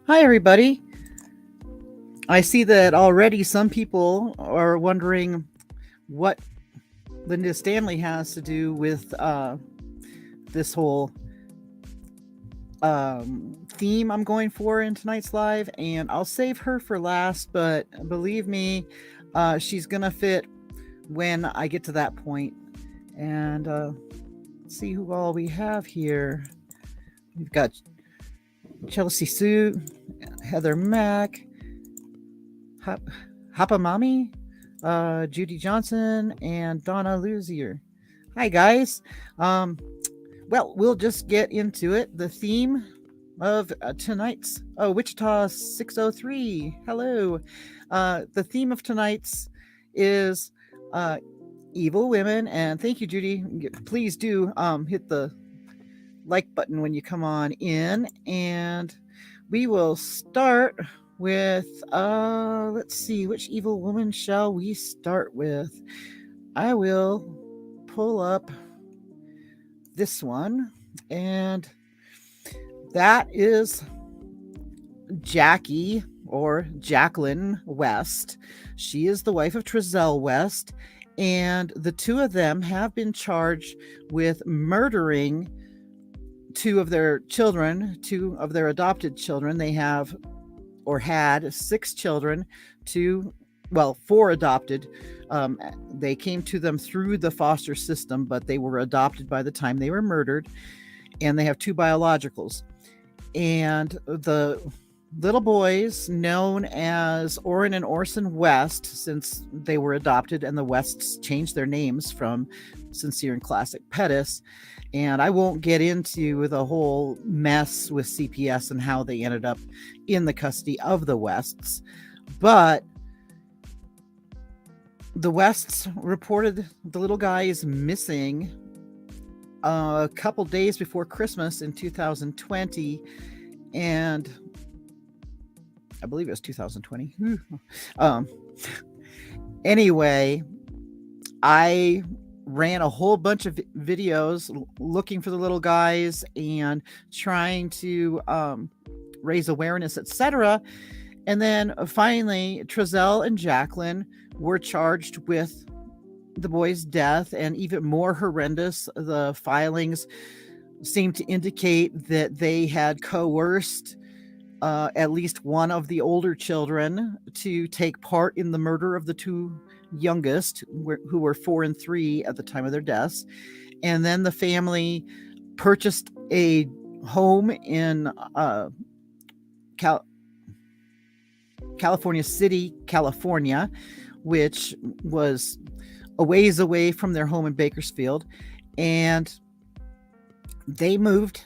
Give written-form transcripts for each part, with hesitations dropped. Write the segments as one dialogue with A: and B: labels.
A: Hi, everybody. I see that already some people are wondering what Linda Stanley has to do with this whole theme I'm going for in tonight's live, and I'll save her for last, but believe me, she's going to fit when I get to that point. And let's see who all we have here. We've got Chelsea Sue, Heather Mack, Hapamami, Judy Johnson, and Donna Luzier. Hi, guys. Well, we'll just get into it. The theme of tonight's Wichita 603. Hello. The theme of tonight's is evil women, and thank you, Judy. Please do hit the like button when you come on in, and we will start with let's see, which evil woman shall we start with? I will pull up this one, and that is Jackie, or Jacqueline West. She is the wife of Trezell West, and the two of them have been charged with murdering two of their adopted children. They have or had 6 children, four adopted. They came to them through the foster system, but they were adopted by the time they were murdered. And they have 2 biologicals. And the little boys, known as Orrin and Orson West, since they were adopted, and the Wests changed their names from Sincere and Classic Pettis. And I won't get into the whole mess with CPS and how they ended up in the custody of the Wests. But the Wests reported the little guys missing a couple days before Christmas in 2020. And I believe it was 2020. Anyway, I ran a whole bunch of videos looking for the little guys and trying to raise awareness, etc. And then finally, Trezell and Jacqueline were charged with the boy's death, and even more horrendous, the filings seem to indicate that they had coerced at least one of the older children to take part in the murder of the 2 youngest, who were 4 and 3 at the time of their deaths. And then the family purchased a home in California City, California, which was a ways away from their home in Bakersfield. And they moved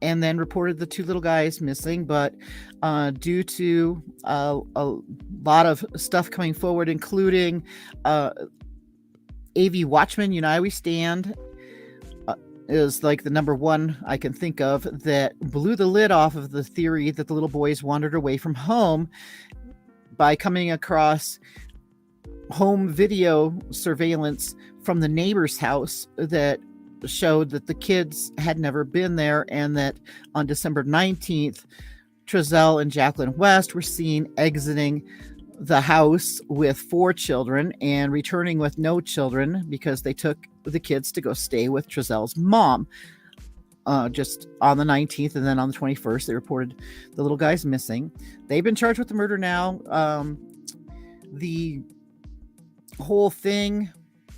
A: and then reported the 2 little guys missing. But due to a lot of stuff coming forward, including AV Watchman, United We Stand, is like the number one I can think of that blew the lid off of the theory that the little boys wandered away from home by coming across home video surveillance from the neighbor's house that showed that the kids had never been there, and that on December 19th, Trezell and Jacqueline West were seen exiting the house with 4 children and returning with no children because they took the kids to go stay with Trezell's mom just on the 19th. And then on the 21st, they reported the little guys missing. They've been charged with the murder now. The whole thing,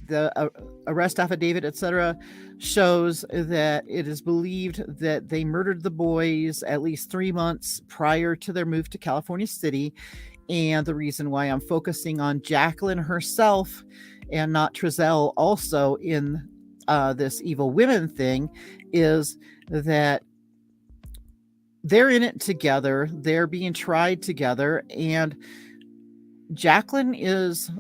A: the arrest affidavit, etc., shows that it is believed that they murdered the boys at least 3 months prior to their move to California City. And the reason why I'm focusing on Jacqueline herself and not Trezell also in this evil women thing is that they're in it together. They're being tried together. And Jacqueline is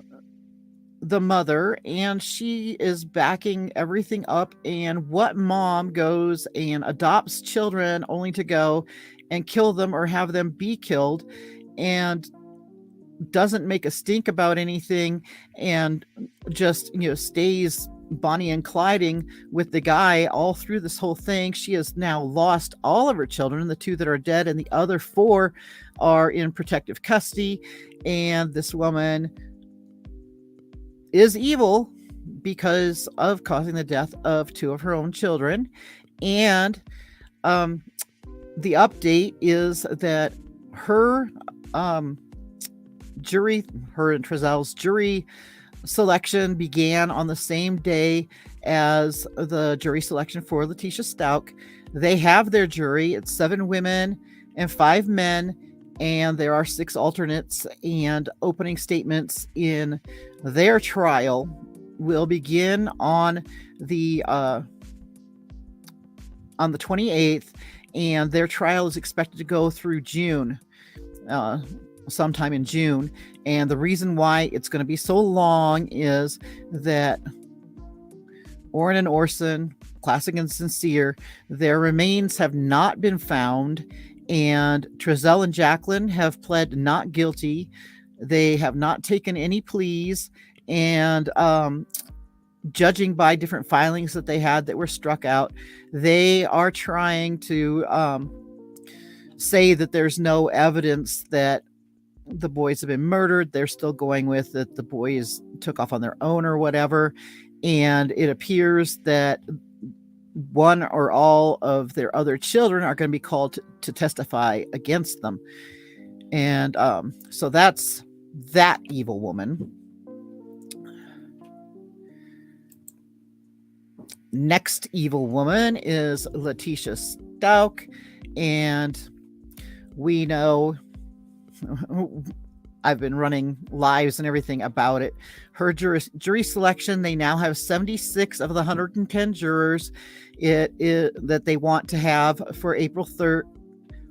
A: the mother, and she is backing everything up. And what mom goes and adopts children only to go and kill them or have them be killed, and doesn't make a stink about anything, and just stays Bonnie and Clyding with the guy all through this whole thing. She has now lost all of her children, the 2 that are dead, and the other 4 are in protective custody. And this woman is evil because of causing the death of 2 of her own children. And the update is that her jury, her and Trezel's jury selection began on the same day as the jury selection for Letecia Stauch. They have their jury. It's 7 women and 5 men, and there are 6 alternates, and opening statements in their trial will begin on the 28th, and their trial is expected to go through June, sometime in June. And the reason why it's going to be so long is that Orrin and Orson, Classic and Sincere, their remains have not been found, and Trezel and Jacqueline have pled not guilty. They have not taken any pleas, and judging by different filings that they had that were struck out, they are trying to say that there's no evidence that the boys have been murdered. They're still going with that the boys took off on their own or whatever. And it appears that one or all of their other children are going to be called to testify against them. And so that's that evil woman. Next evil woman is Letecia Stauch, and we know, I've been running lives and everything about it. Her jury selection, they now have 76 of the 110 jurors that they want to have for April 3rd,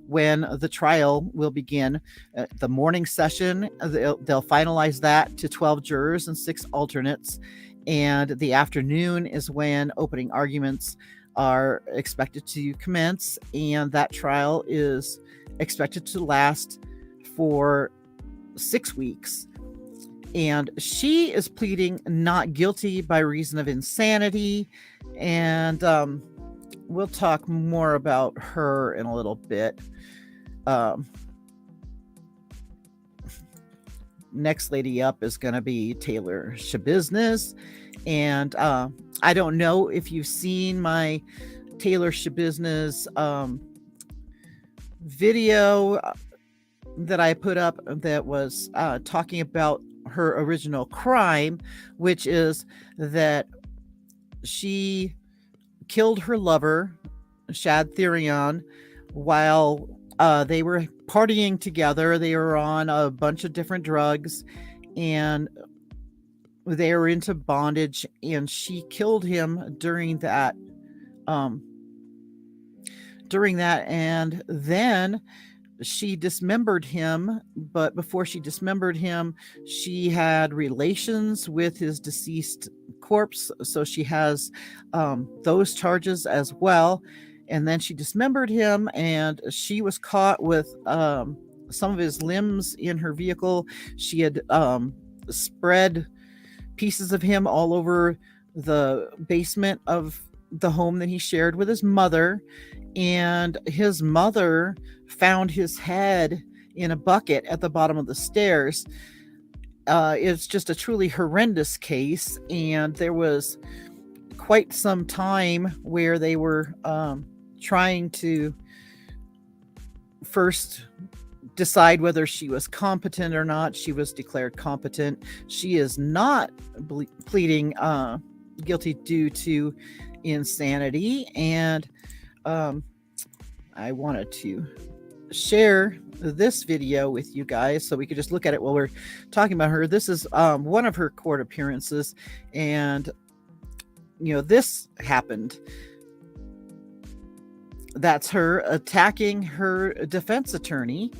A: when the trial will begin. The morning session, they'll finalize that to 12 jurors and 6 alternates. And the afternoon is when opening arguments are expected to commence. And that trial is expected to last for 6 weeks. And she is pleading not guilty by reason of insanity. And we'll talk more about her in a little bit. Next lady up is going to be Taylor Schabusiness. And I don't know if you've seen my Taylor Schabusiness video that I put up that was talking about her original crime, which is that she killed her lover, Shad Therion, while they were partying together. They were on a bunch of different drugs, and they were into bondage, and she killed him during that. And then she dismembered him, but before she dismembered him, she had relations with his deceased corpse. So she has those charges as well. And then she dismembered him, and she was caught with some of his limbs in her vehicle. She had spread pieces of him all over the basement of the home that he shared with his mother. And his mother found his head in a bucket at the bottom of the stairs. It's just a truly horrendous case. And there was quite some time where they were trying to first decide whether she was competent or not. She was declared competent. She is not pleading guilty due to insanity. And I wanted to share this video with you guys so we could just look at it while we're talking about her. This is one of her court appearances, and this happened. That's her attacking her defense attorney.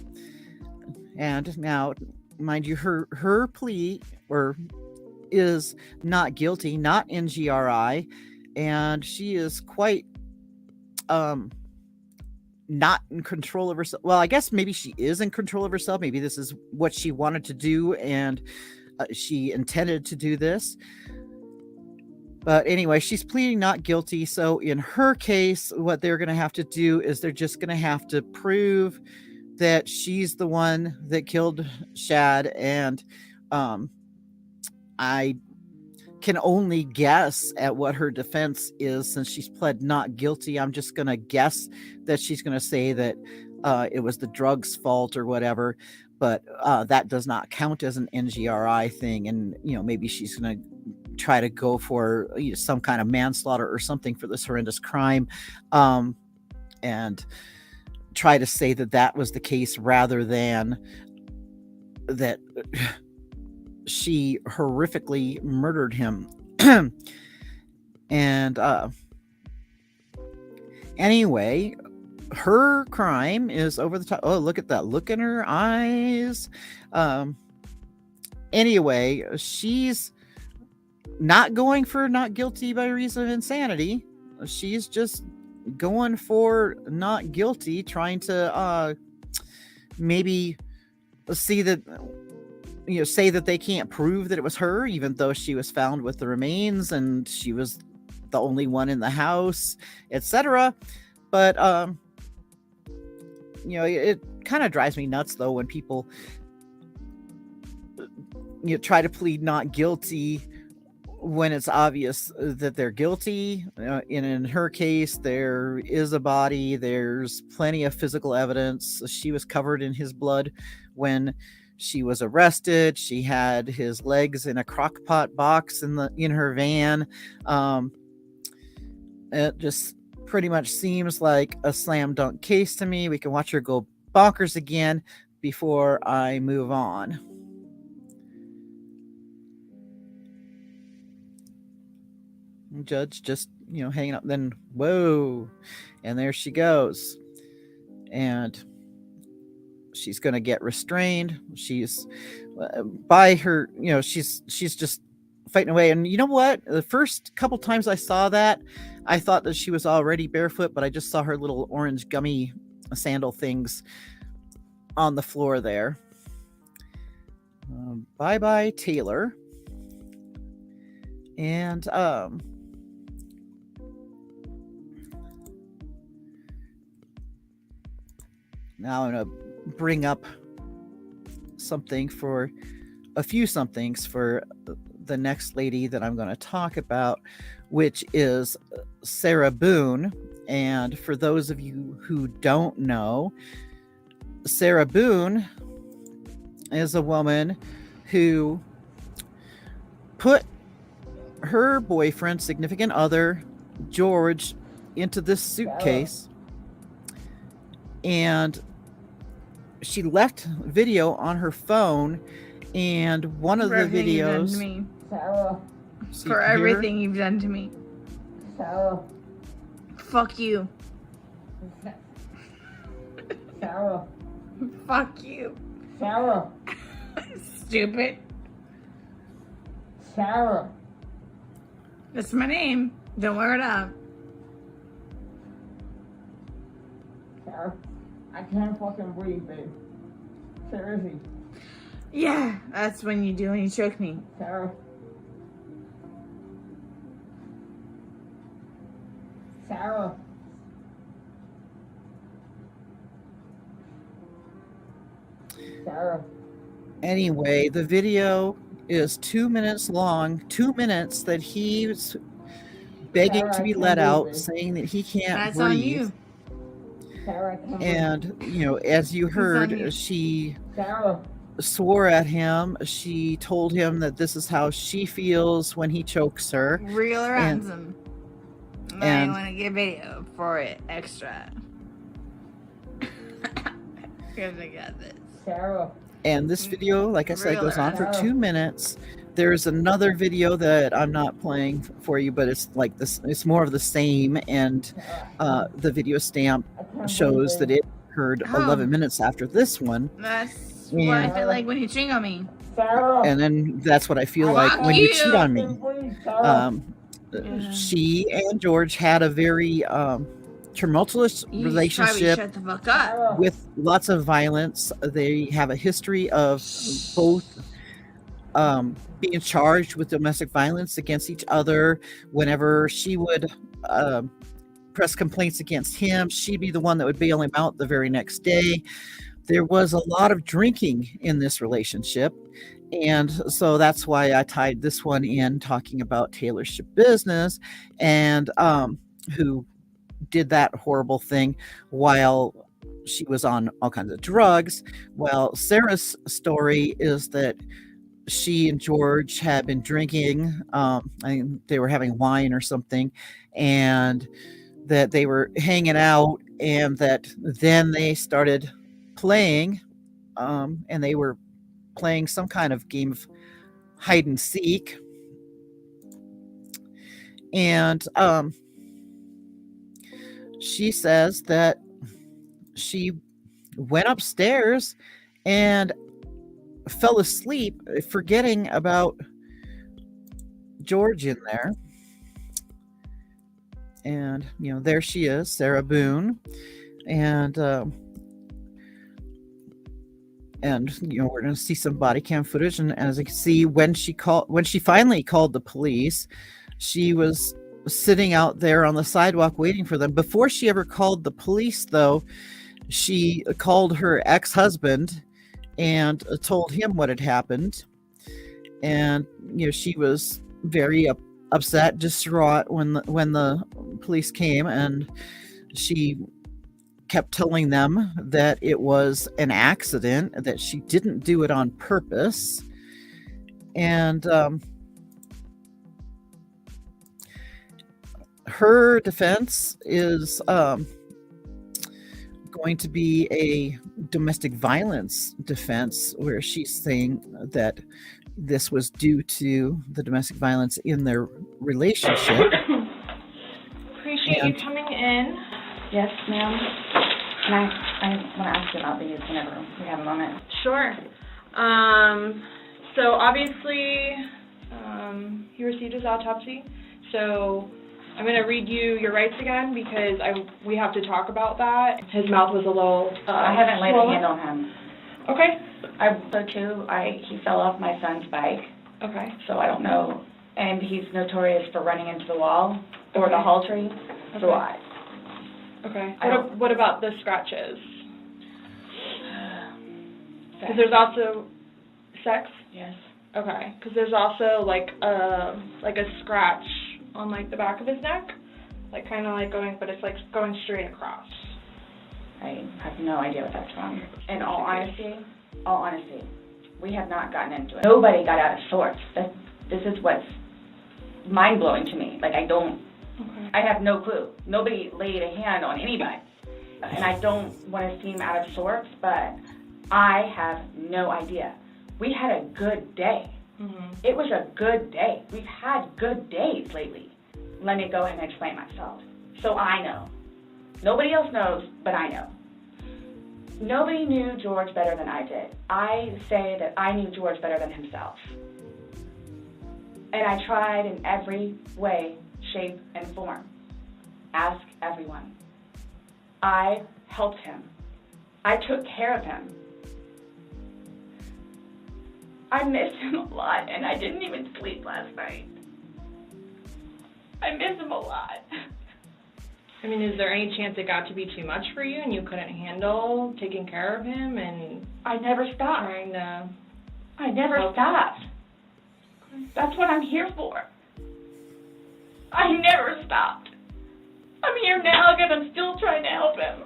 A: And now, mind you, her plea is not guilty, not NGRI, and she is quite not in control of herself. Well, I guess maybe she is in control of herself. Maybe this is what she wanted to do, and she intended to do this. But anyway, she's pleading not guilty. So in her case, what they're going to have to do is they're just going to have to prove that she's the one that killed Shad. And I can only guess at what her defense is since she's pled not guilty. I'm just going to guess that she's going to say that it was the drugs' fault or whatever. But that does not count as an NGRI thing. And, maybe she's going to try to go for some kind of manslaughter or something for this horrendous crime, and try to say that that was the case rather than that she horrifically murdered him. And anyway, her crime is over the top. Oh, look at that look in her eyes. Anyway, she's not going for not guilty by reason of insanity. She's just going for not guilty, trying to maybe see that, say that they can't prove that it was her, even though she was found with the remains and she was the only one in the house, etc. But it kind of drives me nuts though when people try to plead not guilty when it's obvious that they're guilty. In her case, there is a body, there's plenty of physical evidence. She was covered in his blood when she was arrested. She had his legs in a crock pot box in her van. It just pretty much seems like a slam dunk case to me. We can watch her go bonkers again before I move on. Judge just hanging up, then whoa, and there she goes, and she's gonna get restrained. She's by her, she's just fighting away. And you know what, the first couple times I saw that, I thought that she was already barefoot, but I just saw her little orange gummy sandal things on the floor there. Bye Taylor. And now I'm going to bring up a few somethings for the next lady that I'm going to talk about, which is Sarah Boone. And for those of you who don't know, Sarah Boone is a woman who put her boyfriend, significant other, George, into this suitcase, and she left video on her phone, and one of the videos
B: for everything you've done to me.
C: Sarah.
B: Fuck you.
C: Sarah.
B: Fuck you.
C: Sarah.
B: Stupid.
C: Sarah.
B: That's my name. Don't wear it up.
C: Sarah. I can't fucking breathe, babe. Seriously.
B: Yeah, that's when you do when you choke me.
C: Sarah. Sarah. Sarah.
A: Anyway, the video is 2 minutes long, 2 minutes that he's begging to be let out, saying that he can't
B: That's
A: breathe.
B: on you.
C: Sarah,
A: And, as you heard, she
C: Sarah.
A: swore at him. She told him that this is how she feels when he chokes her.
B: Real ransom. I
A: and-
B: want to get video for it extra. Because I got this.
C: Sarah.
A: And this video, like I said,
B: Real
A: goes on for
C: ransom.
A: 2 minutes. There's another video that I'm not playing for you, but it's like this. It's more of the same, and the video stamp shows that it occurred 11 minutes after this one.
B: That's what I feel like when you cheat on me.
C: Sarah.
A: And then that's what I feel like when you cheat on me.
C: Sarah.
A: She and George had a very tumultuous
B: You
A: relationship
B: Shut the fuck up.
A: with lots of violence. They have a history of both being charged with domestic violence against each other. Whenever she would press complaints against him, she'd be the one that would bail him out the very next day. There was a lot of drinking in this relationship. And so that's why I tied this one in, talking about Taylor Schabusiness and who did that horrible thing while she was on all kinds of drugs. Well, Sarah's story is that she and George had been drinking. I think they were having wine or something, and that they were hanging out, and that then they started playing, and they were playing some kind of game of hide and seek. And she says that she went upstairs and fell asleep, forgetting about George in there. And, there she is, Sarah Boone. And we're going to see some body cam footage. And as you can see, when she finally called the police, she was sitting out there on the sidewalk waiting for them. Before she ever called the police, though, she called her ex-husband and told him what had happened. And, she was very upset, distraught when the police came, and she kept telling them that it was an accident, that she didn't do it on purpose. And her defense is going to be a domestic violence defense, where she's saying that this was due to the domestic violence in their relationship.
D: Appreciate you coming in.
E: Yes, ma'am. I want to ask you about these whenever we have a moment.
D: Sure. So obviously, he received his autopsy. So I'm going to read you your rights again, because we have to talk about that. His mouth was a little
E: I haven't laid a
D: swollen.
E: hand on him.
D: Okay.
E: He fell off my son's bike.
D: Okay.
E: So I don't know. And he's notorious for running into the wall or the hall tree. So
D: Okay. What about the scratches? Because there's also sex?
E: Yes.
D: Okay. Because there's also like a scratch on like the back of his neck, like kind of like going, but it's like going straight across.
E: I have no idea what that's from. In all honesty, we have not gotten into it. Nobody got out of sorts. This is what's mind-blowing to me. Like, I have no clue. Nobody laid a hand on anybody. And I don't want to seem out of sorts, but I have no idea. We had a good day. Mm-hmm. It was a good day. We've had good days lately. Let me go ahead and explain myself. So I know. Nobody else knows, but I know. Nobody knew George better than I did. I say that I knew George better than himself. And I tried in every way, shape, and form. Ask everyone. I helped him. I took care of him. I miss him a lot, and I didn't even sleep last night. I miss him a lot.
D: I mean, is there any chance it got to be too much for you and you couldn't handle taking care of him and
E: I never stopped.
D: trying to...
E: I never stopped. That's what I'm here for. I never stopped. I'm here now because I'm still trying to help him.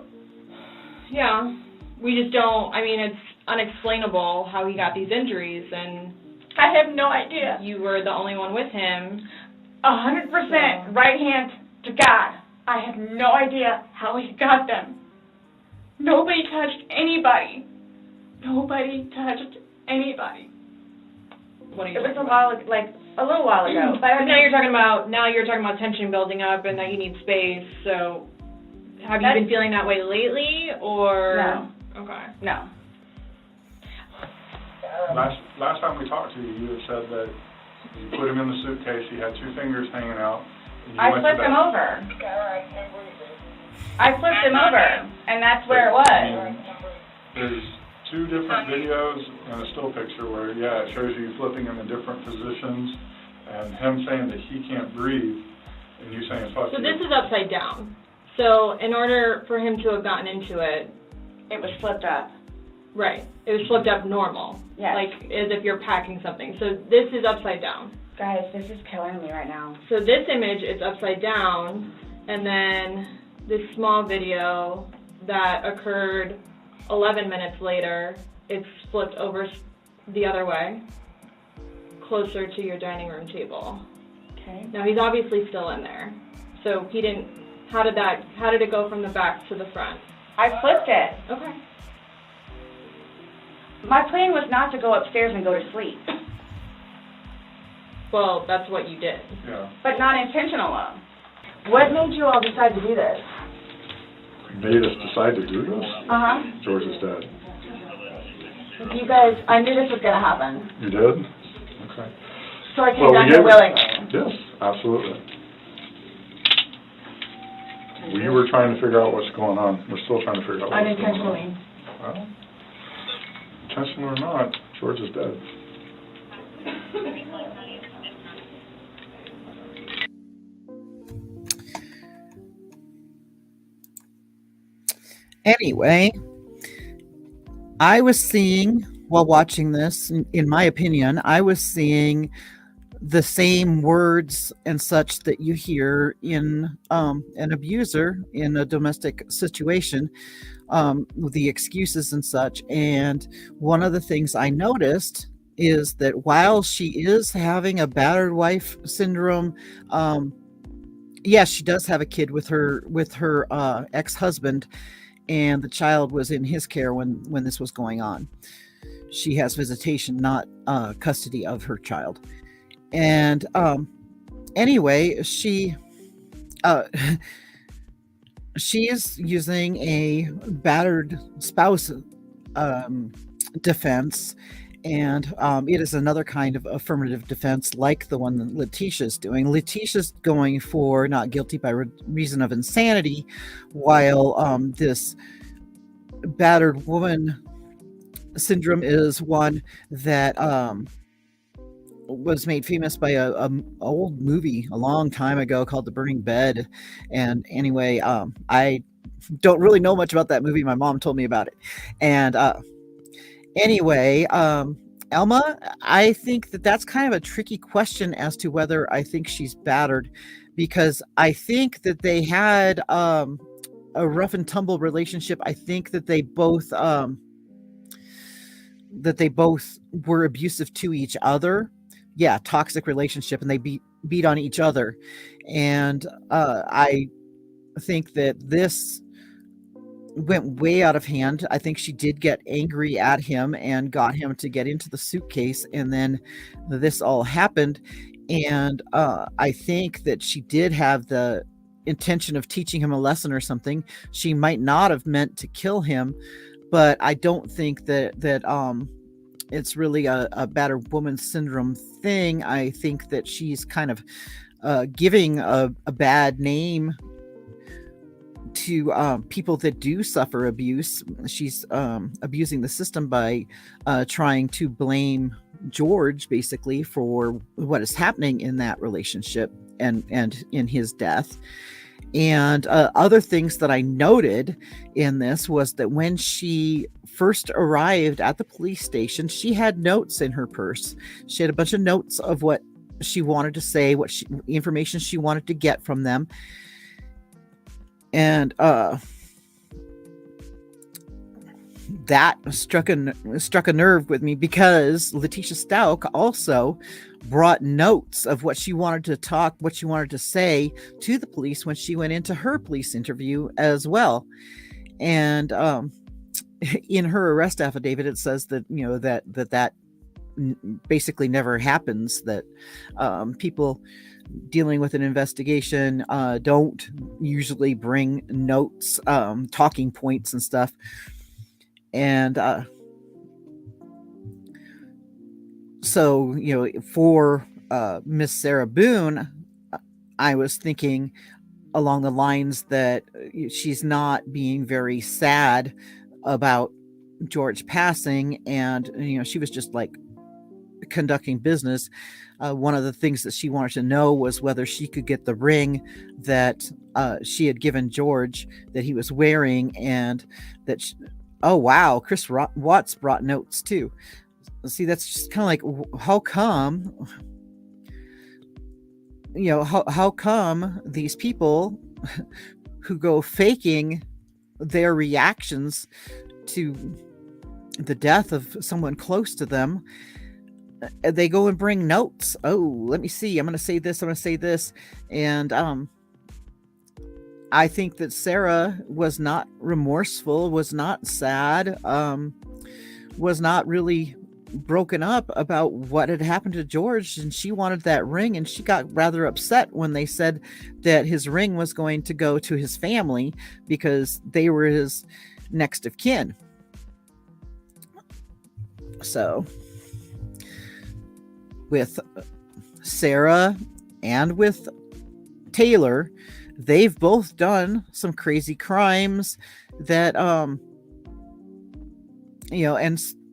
D: Yeah, we just don't, I mean, it's unexplainable how he got these injuries, and
E: I have no idea.
D: you were the only one with him.
E: 100% right hand to God. I have no idea how he got them. Nobody touched anybody. Nobody touched anybody.
D: What are you
E: It was
D: talking
E: a little while ago.
D: But now you're talking about tension building up and that you need space. So have you been feeling that way lately, or
E: No.
D: Okay.
E: No.
F: Last time we talked to you, you had said that you put him in the suitcase, he had two fingers hanging out. And you
E: I
F: went
E: flipped
F: to
E: him
F: that-
E: over. I flipped him over, and that's where it was.
F: There's two different videos and a still picture where, yeah, it shows you flipping him in different positions and him saying that he can't breathe and you saying fuck
D: So
F: you.
D: this is upside down. So in order for him to have gotten into it,
E: It was flipped up.
D: right, it was flipped up normal.
E: Yes.
D: Like as if you're packing something. So this is upside down.
E: Guys, this is killing me right now.
D: So this image is upside down, and then this small video that occurred 11 minutes later, it's flipped over the other way, closer to your dining room table.
E: Okay.
D: Now he's obviously still in there. So he didn't, how did it go from the back to the front?
E: I flipped it.
D: Okay.
E: My plan was not to go upstairs and go to sleep,
D: Well, that's what you did.
F: Yeah.
E: but not intentional. What made you all decide to do this?
F: Made us decide to do this?
E: Uh-huh.
F: George is dead.
E: You guys, I knew this was going to happen,
F: You did? Okay.
E: so I came
F: Well,
E: down
F: we
E: here
F: gave-
E: willingly.
F: Yes, absolutely. We were trying to figure out what's going on. We're still trying to figure out what's going on.
E: Unintentionally.
F: Well, intentional or not, George is dead.
A: Anyway, I was seeing while watching this, in my opinion, I was seeing the same words and such that you hear in an abuser in a domestic situation, with the excuses and such. And one of the things I noticed is that while she is having a battered wife syndrome, yes, she does have a kid with her ex-husband, and the child was in his care when this was going on. She has visitation, not custody of her child. And anyway, she is using a battered spouse defense, and it is another kind of affirmative defense like the one that Letecia's doing. Letecia's going for not guilty by reason of insanity, while this battered woman syndrome is one that was made famous by a old movie a long time ago called The Burning Bed. And anyway, I don't really know much about that movie. My mom told me about it. And anyway, Elma, I think that's kind of a tricky question as to whether I think she's battered, because I think that they had a rough and tumble relationship. I think that they both were abusive to each other. Yeah, toxic relationship, and they beat on each other. And I think that this went way out of hand. I think she did get angry at him and got him to get into the suitcase, and then this all happened. And I think that she did have the intention of teaching him a lesson or something. She might not have meant to kill him, but I don't think that it's really a battered woman syndrome thing. I think that she's kind of giving a bad name to people that do suffer abuse. She's abusing the system by trying to blame George basically for what is happening in that relationship and in his death. And other things that I noted in this was that when she first arrived at the police station, she had notes in her purse. She had a bunch of notes of what she wanted to say, information she wanted to get from them. And that struck a nerve with me, because Letecia Stauch also brought notes of what she wanted to say to the police when she went into her police interview as well. And in her arrest affidavit, it says that that basically never happens, that people dealing with an investigation don't usually bring notes, talking points and stuff. And so, for Miss Sarah Boone, I was thinking along the lines that she's not being very sad about George passing, and she was just like conducting business. One of the things that she wanted to know was whether she could get the ring that she had given George that he was wearing, and that oh wow, Chris Watts brought notes too. See, that's just kind of like, how come how come these people who go faking their reactions to the death of someone close to them, they go and bring notes. Oh, let me see, I'm going to say this, I'm going to say this. And I think that Sarah was not remorseful, was not sad, was not really broken up about what had happened to George, and she wanted that ring, and she got rather upset when they said that his ring was going to go to his family because they were his next of kin. So with Sarah and with Taylor, they've both done some crazy crimes that and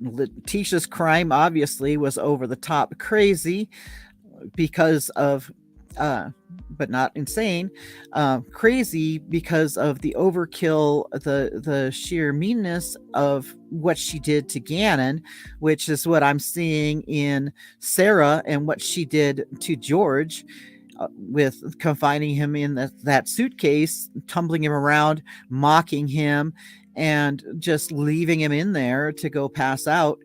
A: Letecia's crime obviously was over the top crazy because of but not insane, crazy because of the overkill, the sheer meanness of what she did to Gannon, which is what I'm seeing in Sarah and what she did to George, with confining him in that suitcase, tumbling him around, mocking him, and just leaving him in there to go pass out.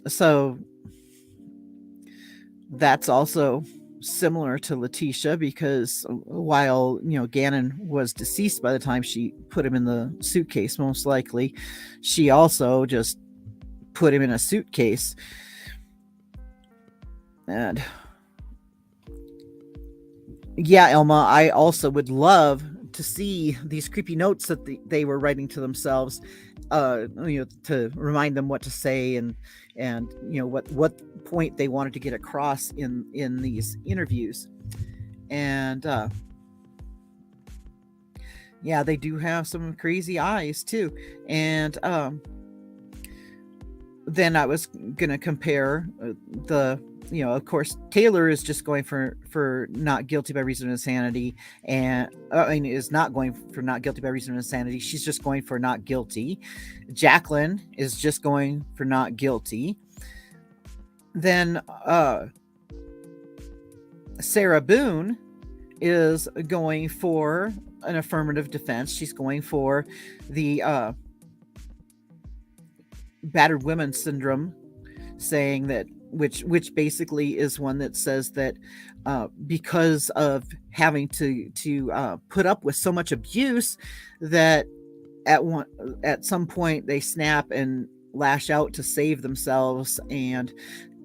A: So that's also similar to Letecia, because while Gannon was deceased by the time she put him in the suitcase, most likely she also just put him in a suitcase. And yeah, Elma, I also would love to see these creepy notes that they were writing to themselves, to remind them what to say and what point they wanted to get across in these interviews. And yeah, they do have some crazy eyes too. And then I was gonna compare of course, Taylor is just going for not guilty by reason of insanity, and is not going for not guilty by reason of insanity. She's just going for not guilty. Jacqueline is just going for not guilty. Then Sarah Boone is going for an affirmative defense. She's going for the battered women syndrome, saying that which basically is one that says that because of having to put up with so much abuse, that at some point they snap and lash out to save themselves and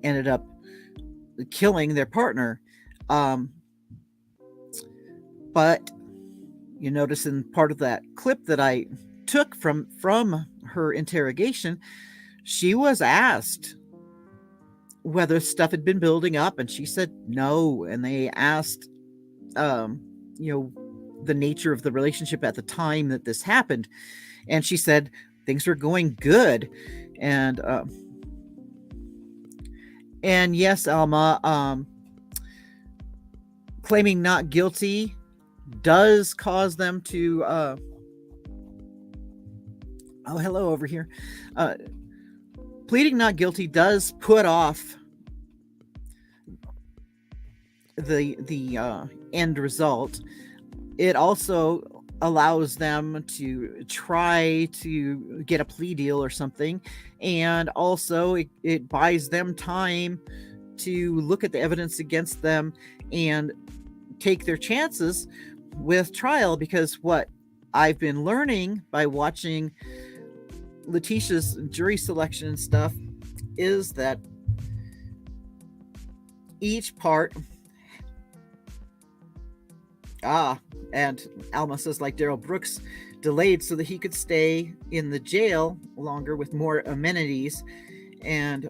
A: ended up killing their partner. But you notice in part of that clip that I took from her interrogation, she was asked whether stuff had been building up, and she said no. And they asked the nature of the relationship at the time that this happened, and she said things were going good. And yes, Alma, claiming not guilty does cause them to oh, hello over here. Pleading not guilty does put off the end result. It also allows them to try to get a plea deal or something, and also it buys them time to look at the evidence against them and take their chances with trial. Because what I've been learning by watching Letecia's jury selection and stuff is that each part and Alma says, like Daryl Brooks delayed so that he could stay in the jail longer with more amenities, and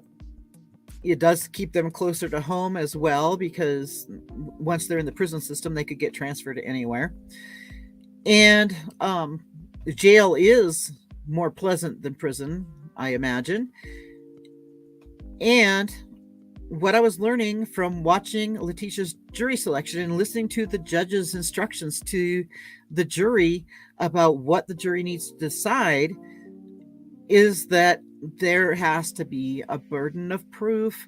A: it does keep them closer to home as well, because once they're in the prison system they could get transferred to anywhere. And the jail is more pleasant than prison, I imagine. And what I was learning from watching Letecia's jury selection and listening to the judge's instructions to the jury about what the jury needs to decide is that there has to be a burden of proof.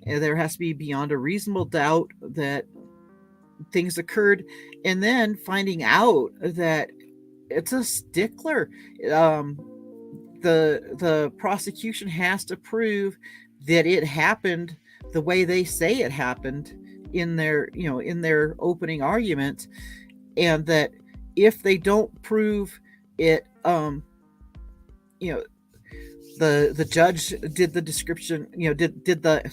A: There has to be beyond a reasonable doubt that things occurred, and then finding out that it's a stickler. The prosecution has to prove that it happened the way they say it happened in their opening argument, and that if they don't prove it, the judge did the description, did the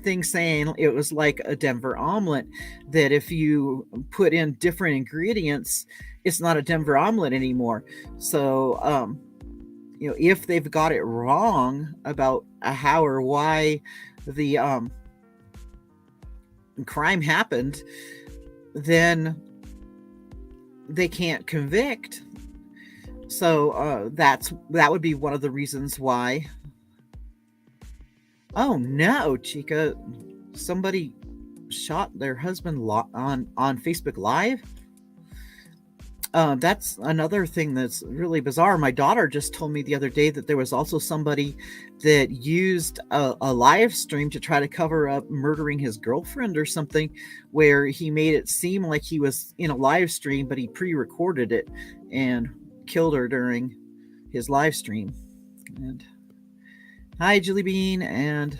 A: thing saying it was like a Denver omelet, that if you put in different ingredients, it's not a Denver omelet anymore. So, if they've got it wrong about how or why the crime happened, then they can't convict. So that would be one of the reasons why. Oh no, Chica, somebody shot their husband on Facebook Live. That's another thing that's really bizarre. My daughter just told me the other day that there was also somebody that used a live stream to try to cover up murdering his girlfriend or something, where he made it seem like he was in a live stream, but he pre-recorded it and killed her during his live stream. And hi, Julie Bean, and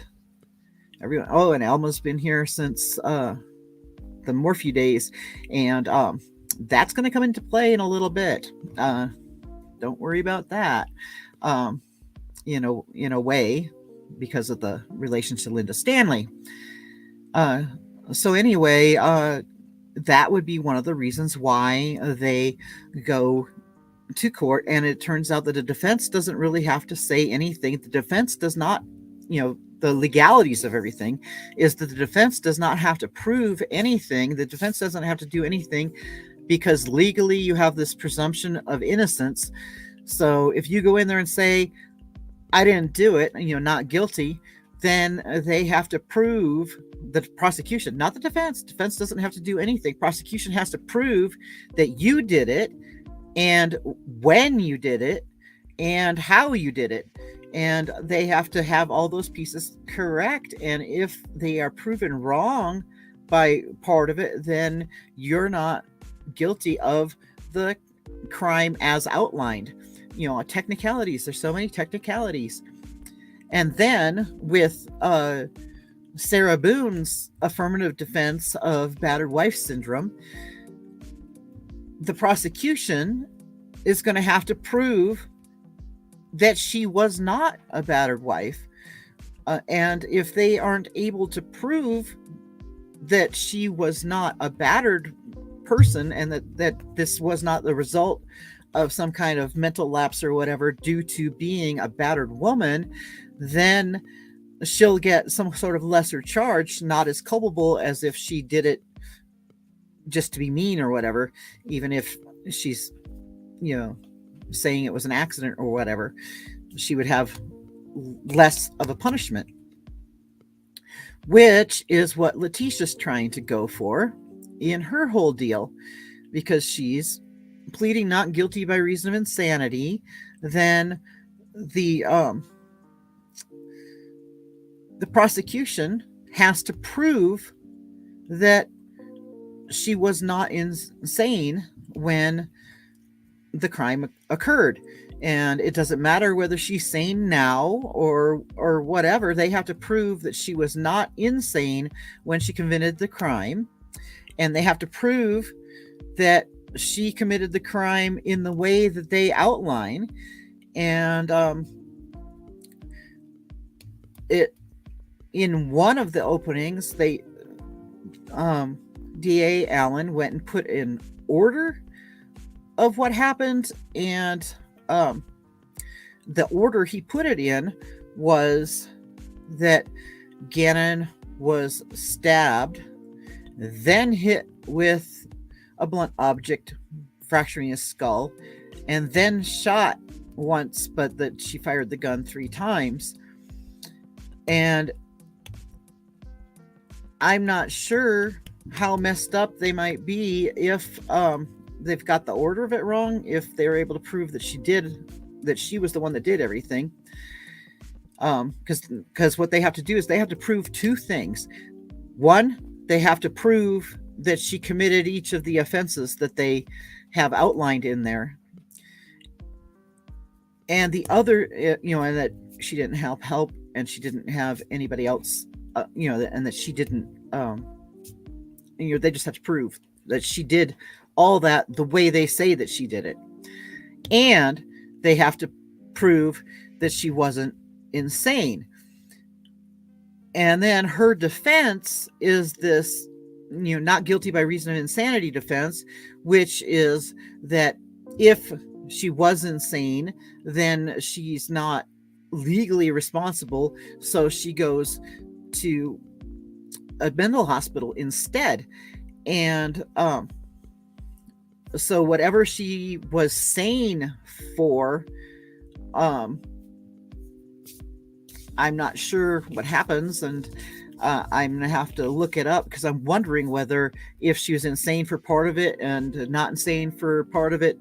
A: everyone. Oh, and Alma's been here since the Morphew days, and that's going to come into play in a little bit. Don't worry about that. In a way, because of the relation to Linda Stanley. So anyway, that would be one of the reasons why they go to court. And it turns out that the defense doesn't really have to say anything. The defense does not, the legalities of everything is that the defense does not have to prove anything. The defense doesn't have to do anything, because legally you have this presumption of innocence. So if you go in there and say, I didn't do it, not guilty, then they have to prove, the prosecution, not the defense. Defense doesn't have to do anything. Prosecution has to prove that you did it, and when you did it, and how you did it. And they have to have all those pieces correct. And if they are proven wrong by part of it, then you're not guilty of the crime as outlined. Technicalities. There's so many technicalities. And then with Sarah Boone's affirmative defense of battered wife syndrome, the prosecution is going to have to prove that she was not a battered wife. And if they aren't able to prove that she was not a battered person, and that this was not the result of some kind of mental lapse or whatever due to being a battered woman, then she'll get some sort of lesser charge, not as culpable as if she did it just to be mean or whatever, even if she's, saying it was an accident or whatever. She would have less of a punishment, which is what Letecia's trying to go for in her whole deal, because she's pleading not guilty by reason of insanity. Then the prosecution has to prove that she was not insane when the crime occurred. And it doesn't matter whether she's sane now or whatever. They have to prove that she was not insane when she committed the crime. And they have to prove that she committed the crime in the way that they outline. And in one of the openings, they DA Allen went and put in order of what happened, and the order he put it in was that Gannon was stabbed, then hit with a blunt object, fracturing his skull, and then shot once, but that she fired the gun 3 times. And I'm not sure how messed up they might be if they've got the order of it wrong, if they're able to prove that she was the one that did everything. Because what they have to do is they have to prove 2 things. One, they have to prove that she committed each of the offenses that they have outlined in there. And the other, and that she didn't help, and she didn't have anybody else, and that she didn't, they just have to prove that she did all that the way they say that she did it. And they have to prove that she wasn't insane. And then her defense is this, not guilty by reason of insanity defense, which is that if she was insane, then she's not legally responsible. So she goes to a mental hospital instead. And so whatever she was sane for, I'm not sure what happens, and I'm gonna have to look it up, because I'm wondering whether, if she was insane for part of it and not insane for part of it,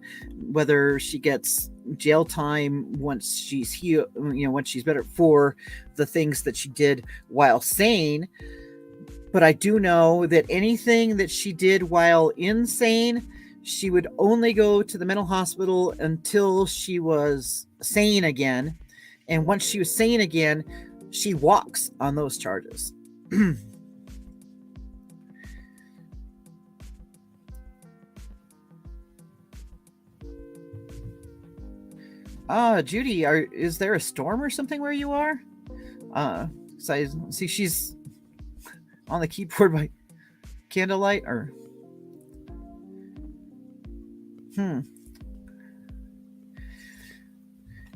A: whether she gets jail time once she's healed, once she's better, for the things that she did while sane. But I do know that anything that she did while insane, she would only go to the mental hospital until she was sane again. And once she was sane again, she walks on those charges. Judy, is there a storm or something where you are? So I see she's on the keyboard by candlelight, or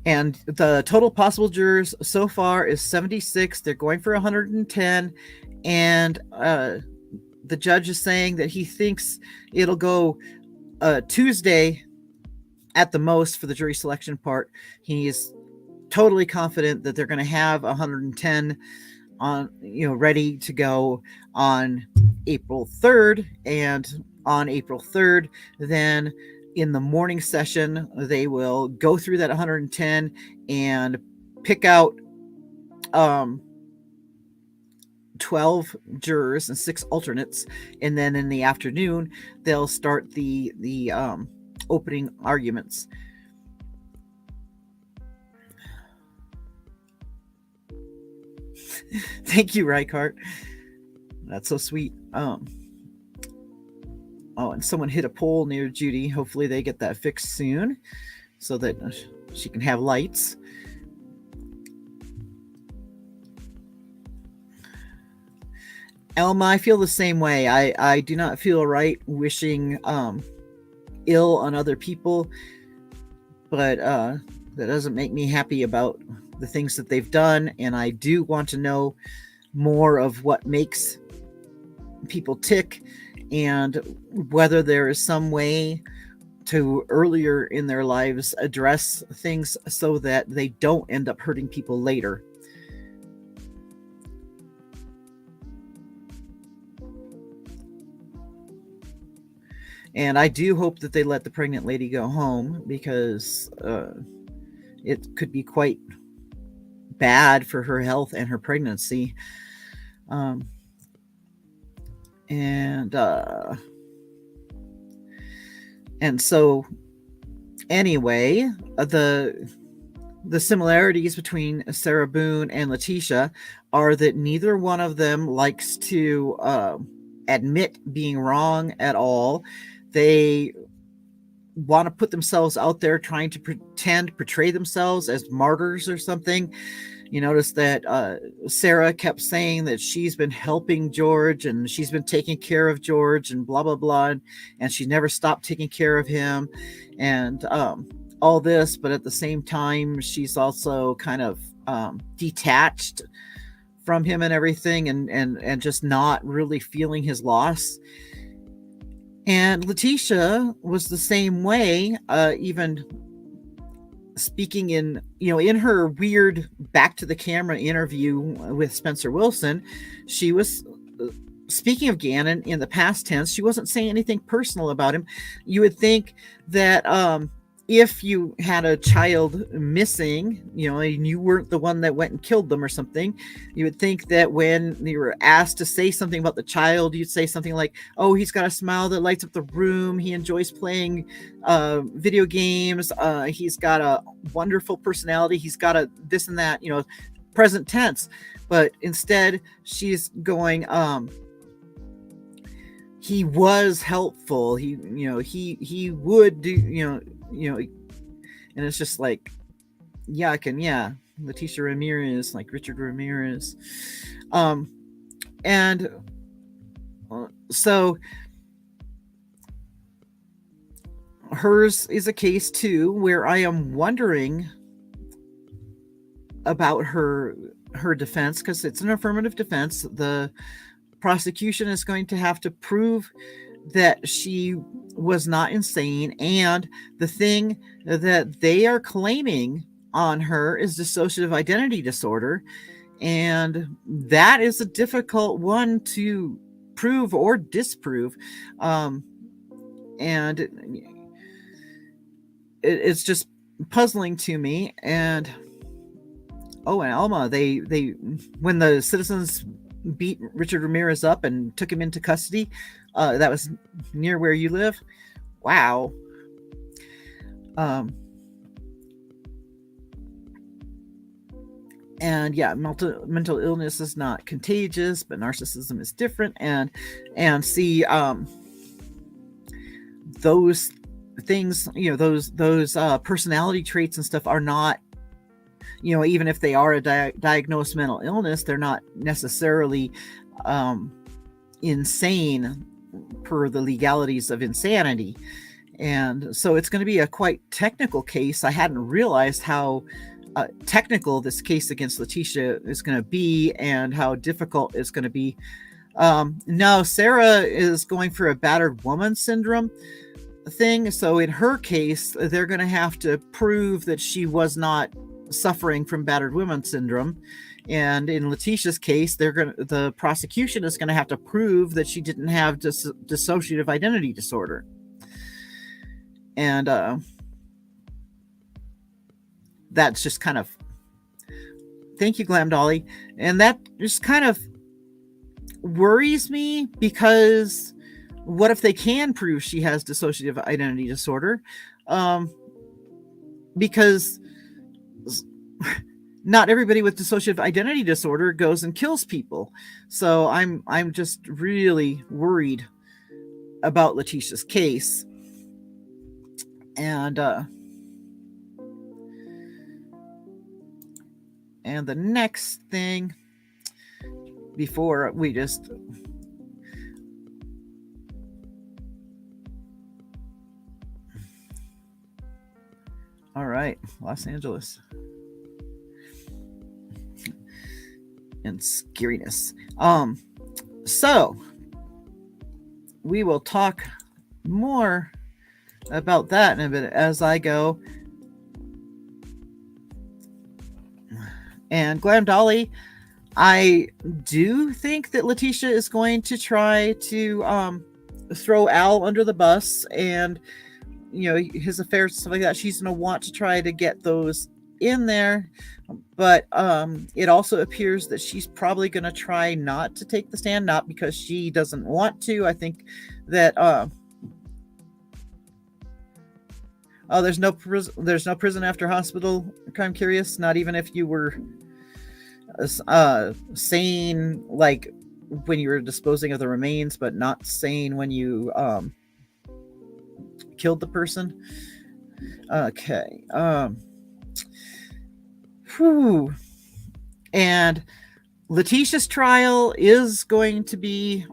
A: And the total possible jurors so far is 76. They're going for 110. And the judge is saying that he thinks it'll go Tuesday at the most for the jury selection part. He's totally confident that they're going to have 110 on, ready to go on April 3rd. And on April 3rd, then in the morning session, they will go through that 110 and pick out 12 jurors and 6 alternates. And then in the afternoon, they'll start the opening arguments. Thank you, Reichart. That's so sweet. Oh, and someone hit a pole near Judy. Hopefully they get that fixed soon so that she can have lights. Elma, I feel the same way. I do not feel right wishing ill on other people, but that doesn't make me happy about the things that they've done. And I do want to know more of what makes people tick, and whether there is some way to earlier in their lives address things so that they don't end up hurting people later. And I do hope that they let the pregnant lady go home, because it could be quite bad for her health and her pregnancy. And so anyway, the similarities between Sarah Boone and Letecia are that neither one of them likes to admit being wrong at all. They want to put themselves out there, trying to portray themselves as martyrs or something. You notice that Sarah kept saying that she's been helping George and she's been taking care of George and blah, blah, blah. And she never stopped taking care of him and all this. But at the same time, she's also kind of detached from him and everything, and just not really feeling his loss. And Letecia was the same way, even speaking in, in her weird back to the camera interview with Spencer Wilson, she was speaking of Gannon in the past tense. She wasn't saying anything personal about him. You would think that if you had a child missing, and you weren't the one that went and killed them or something, you would think that when you were asked to say something about the child, you'd say something like, oh, he's got a smile that lights up the room. He enjoys playing video games. He's got a wonderful personality. He's got a this and that, present tense. But instead, she's going, he was helpful. He would do, and it's just like, Letecia Ramirez, like Richard Ramirez. And so hers is a case too, where I am wondering about her defense, because it's an affirmative defense. The prosecution is going to have to prove that she was not insane, and the thing that they are claiming on her is dissociative identity disorder, and that is a difficult one to prove or disprove. And it's just puzzling to me. And and Alma, they when the citizens beat Richard Ramirez up and took him into custody, that was near where you live. Wow. And mental illness is not contagious, but narcissism is different. And see, those things, those personality traits and stuff are not, even if they are a diagnosed mental illness, they're not necessarily insane per the legalities of insanity. And so it's going to be a quite technical case. I hadn't realized how technical this case against Letecia is going to be, and how difficult it's going to be. No, Sarah is going for a battered woman syndrome thing. So in her case, they're going to have to prove that she was not suffering from battered woman syndrome. And in Letecia's case, the prosecution is going to have to prove that she didn't have dissociative identity disorder. And that's just kind of, thank you, Glam Dolly. And that just kind of worries me, because what if they can prove she has dissociative identity disorder? Because not everybody with dissociative identity disorder goes and kills people. So I'm just really worried about Letecia's case. And the next thing, before we just all right, Los Angeles and scariness. So we will talk more about that in a bit as I go. And Glam Dolly, I do think that Letecia is going to try to throw Al under the bus, and his affairs and stuff like that. She's going to want to try to get those in there, but it also appears that she's probably going to try not to take the stand, not because she doesn't want to. I think that there's no prison after hospital. I'm curious. Not even if you were sane, like when you were disposing of the remains, but not sane when you killed the person. Okay. And Letecia's trial is going to be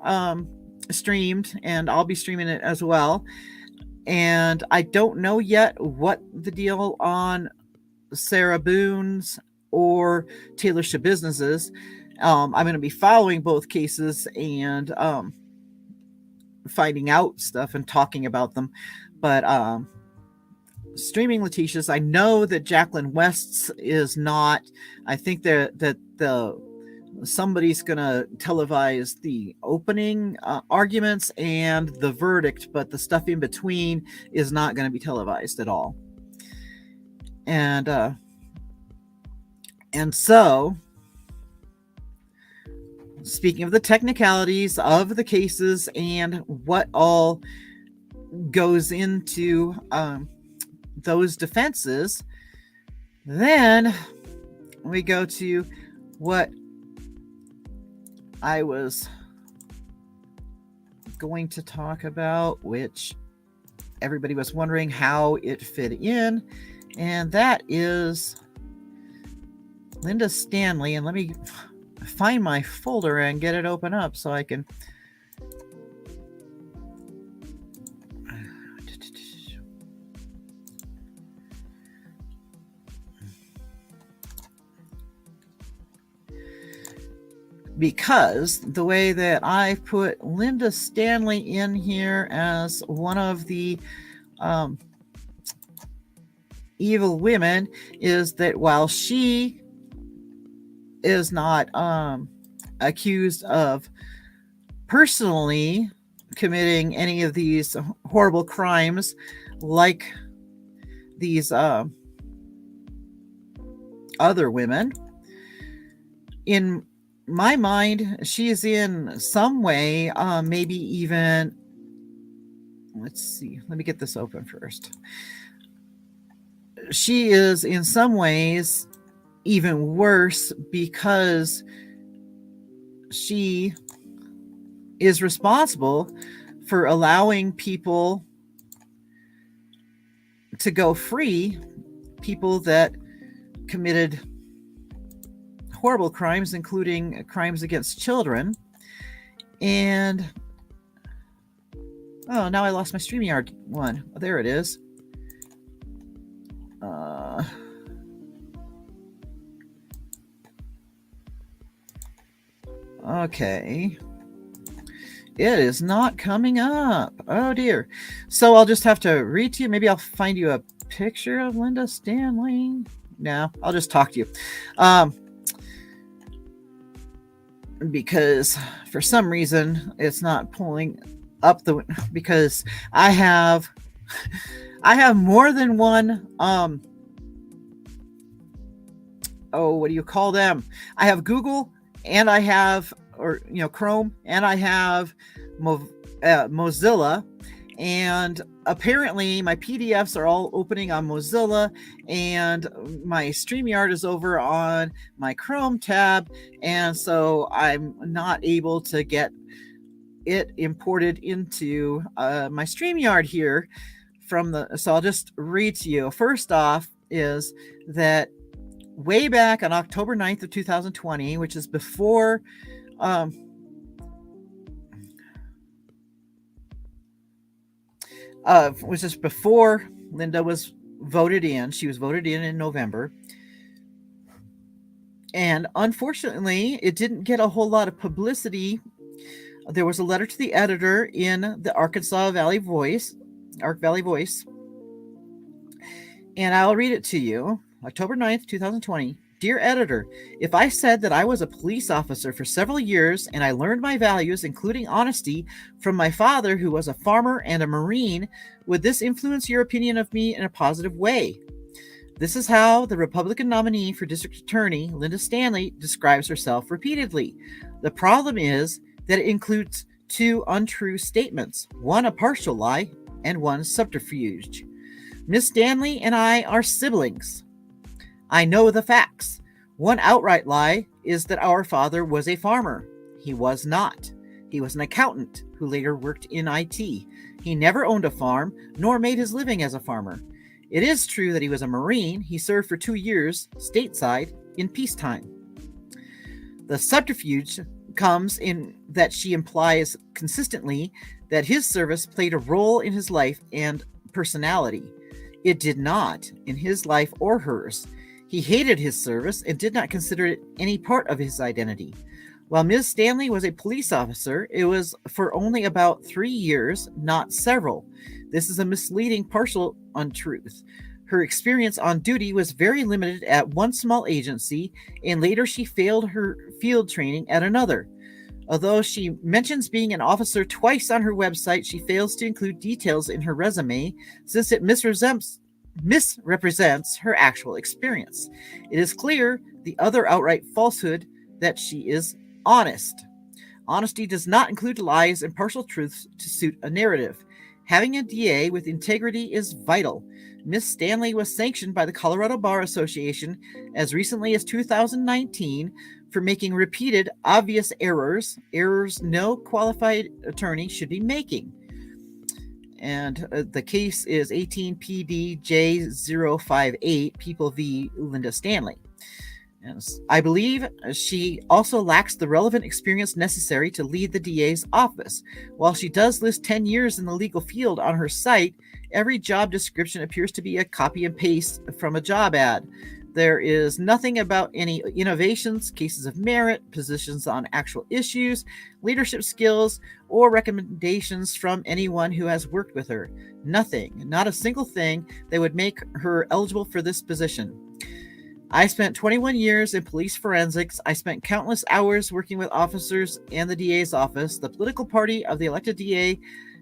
A: streamed, and I'll be streaming it as well. And I don't know yet what the deal on Sarah Boone's or Taylor Schabusiness is. I'm going to be following both cases and finding out stuff and talking about them. But streaming Letecia's. I know that Jacqueline West's is not. I think that somebody's going to televise the opening arguments and the verdict, but the stuff in between is not going to be televised at all. And so, speaking of the technicalities of the cases and what all goes into those defenses, then we go to what I was going to talk about, which everybody was wondering how it fit in, and that is Linda Stanley. And let me find my folder and get it open up so I can because the way that I put Linda Stanley in here as one of the evil women is that while she is not accused of personally committing any of these horrible crimes like these other women, in my mind, she is in some way, maybe even, let's see, let me get this open first. She is in some ways even worse because she is responsible for allowing people to go free, people that committed horrible crimes, including crimes against children. And oh, now I lost my StreamYard one. Oh, there it is. Okay. It is not coming up. Oh dear. So I'll just have to read to you. Maybe I'll find you a picture of Linda Stanley. No, I'll just talk to you. Because for some reason it's not pulling up because I have more than one what do you call them? I have Google and I have Chrome and I have Mozilla, and apparently my PDFs are all opening on Mozilla and my StreamYard is over on my Chrome tab, and so I'm not able to get it imported into my StreamYard here so I'll just read to you. First off is that way back on October 9th of 2020, which is before before Linda was voted in. She was voted in November. And unfortunately, it didn't get a whole lot of publicity. There was a letter to the editor in the Ark Valley Voice. And I'll read it to you. October 9th, 2020. Dear editor, if I said that I was a police officer for several years and I learned my values, including honesty, from my father, who was a farmer and a Marine, would this influence your opinion of me in a positive way? This is how the Republican nominee for district attorney, Linda Stanley, describes herself repeatedly. The problem is that it includes two untrue statements, one a partial lie and one subterfuge. Miss Stanley and I are siblings. I know the facts. One outright lie is that our father was a farmer. He was not. He was an accountant who later worked in IT. He never owned a farm, nor made his living as a farmer. It is true that he was a Marine. He served for 2 years, stateside, in peacetime. The subterfuge comes in that she implies consistently that his service played a role in his life and personality. It did not, in his life or hers. He hated his service and did not consider it any part of his identity. While Ms. Stanley was a police officer, it was for only about 3 years, not several. This is a misleading partial untruth. Her experience on duty was very limited at one small agency, and later she failed her field training at another. Although she mentions being an officer twice on her website, she fails to include details in her resume since it misrepresents her actual experience. It is clear the other outright falsehood that she is honest. Honesty does not include lies and partial truths to suit a narrative. Having a DA with integrity is vital. Ms. Stanley was sanctioned by the Colorado Bar Association as recently as 2019 for making repeated obvious errors no qualified attorney should be making. And the case is 18 PDJ 058, People v. Linda Stanley. Yes. I believe she also lacks the relevant experience necessary to lead the DA's office. While she does list 10 years in the legal field on her site, every job description appears to be a copy and paste from a job ad. There is nothing about any innovations, cases of merit, positions on actual issues, leadership skills, or recommendations from anyone who has worked with her. Nothing, not a single thing that would make her eligible for this position. I spent 21 years in police forensics. I spent countless hours working with officers and the DA's office. The political party of the elected DA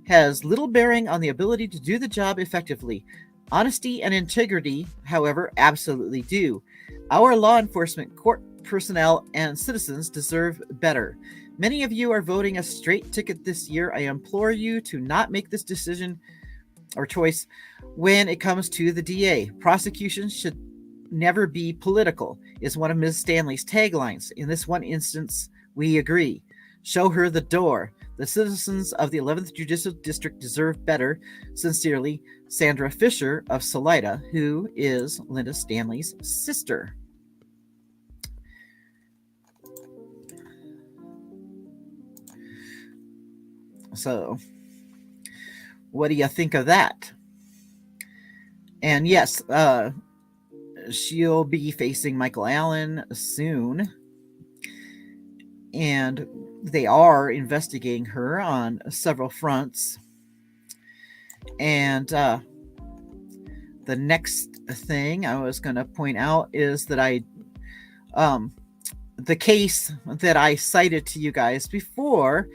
A: has little bearing on the ability to do the job effectively. Honesty and integrity, however, absolutely do. Our law enforcement, court personnel, and citizens deserve better. Many of you are voting a straight ticket this year. I implore you to not make this decision or choice when it comes to the DA. Prosecution should never be political, is one of Ms. Stanley's taglines. In this one instance, we agree. Show her the door. The citizens of the 11th Judicial District deserve better. Sincerely, Sandra Fisher of Salida, who is Linda Stanley's sister. So, what do you think of that? And yes, she'll be facing Michael Allen soon. And they are investigating her on several fronts. And the next thing I was going to point out is that the case that I cited to you guys before,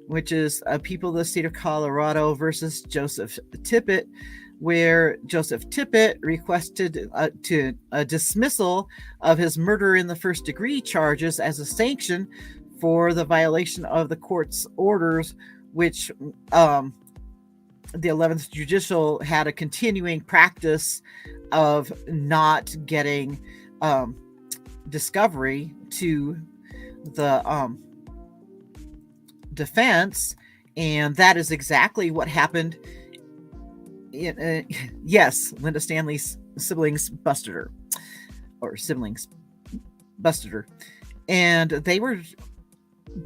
A: which is People of the State of Colorado versus Joseph Tippett, where Joseph Tippett requested a dismissal of his murder in the first degree charges as a sanction for the violation of the court's orders, which the 11th Judicial had a continuing practice of not getting discovery to the defense, and that is exactly what happened. Yes, Linda Stanley's siblings busted her, and they were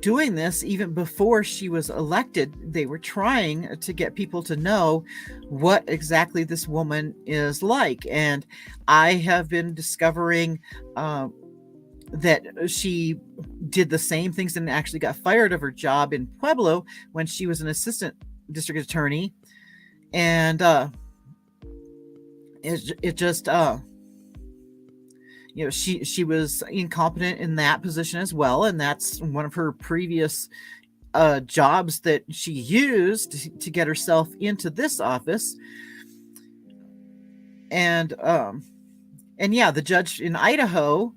A: doing this even before she was elected. They were trying to get people to know what exactly this woman is like, and I have been discovering that she did the same things and actually got fired of her job in Pueblo when she was an assistant district attorney. And it just she was incompetent in that position as well, and that's one of her previous jobs that she used to get herself into this office. And yeah, the judge in Idaho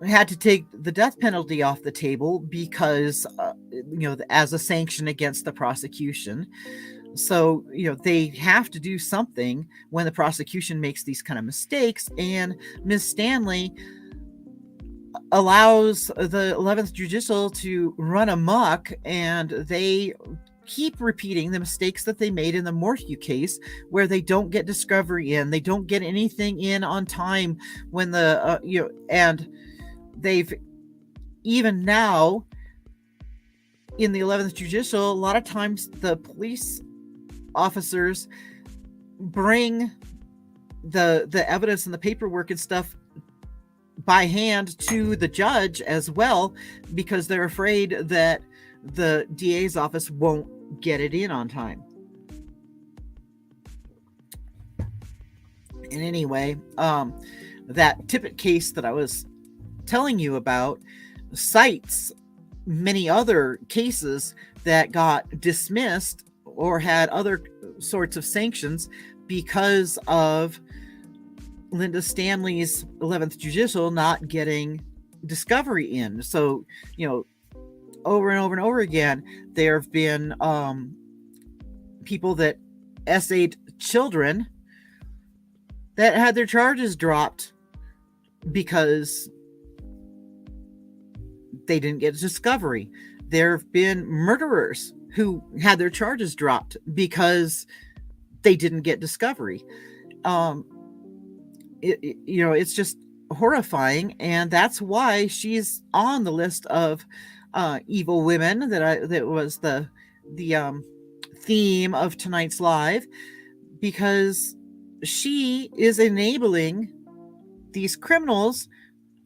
A: had to take the death penalty off the table because as a sanction against the prosecution. So, they have to do something when the prosecution makes these kind of mistakes, and Ms. Stanley allows the 11th Judicial to run amok, and they keep repeating the mistakes that they made in the Morphew case, where they don't get discovery in, they don't get anything in on time when and they've even now in the 11th Judicial, a lot of times the police officers bring the evidence and the paperwork and stuff by hand to the judge as well, because they're afraid that the DA's office won't get it in on time. And anyway, that Tippett case that I was telling you about cites many other cases that got dismissed or had other sorts of sanctions because of Linda Stanley's 11th Judicial not getting discovery in. So, over and over and over again, there have been people that essayed children that had their charges dropped because they didn't get discovery. There have been murderers who had their charges dropped because they didn't get discovery. It's just horrifying, and that's why she's on the list of evil women that was the theme of tonight's live, because she is enabling these criminals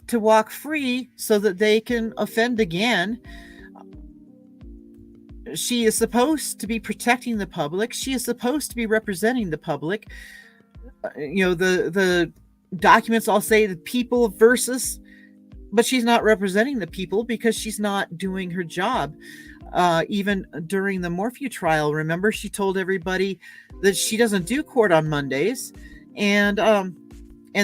A: to walk free so that they can offend again. She is supposed to be protecting the public. She is supposed to be representing the public. The documents all say the people versus, but she's not representing the people because she's not doing her job. Even during the Morphew trial, remember, she told everybody that she doesn't do court on Mondays. And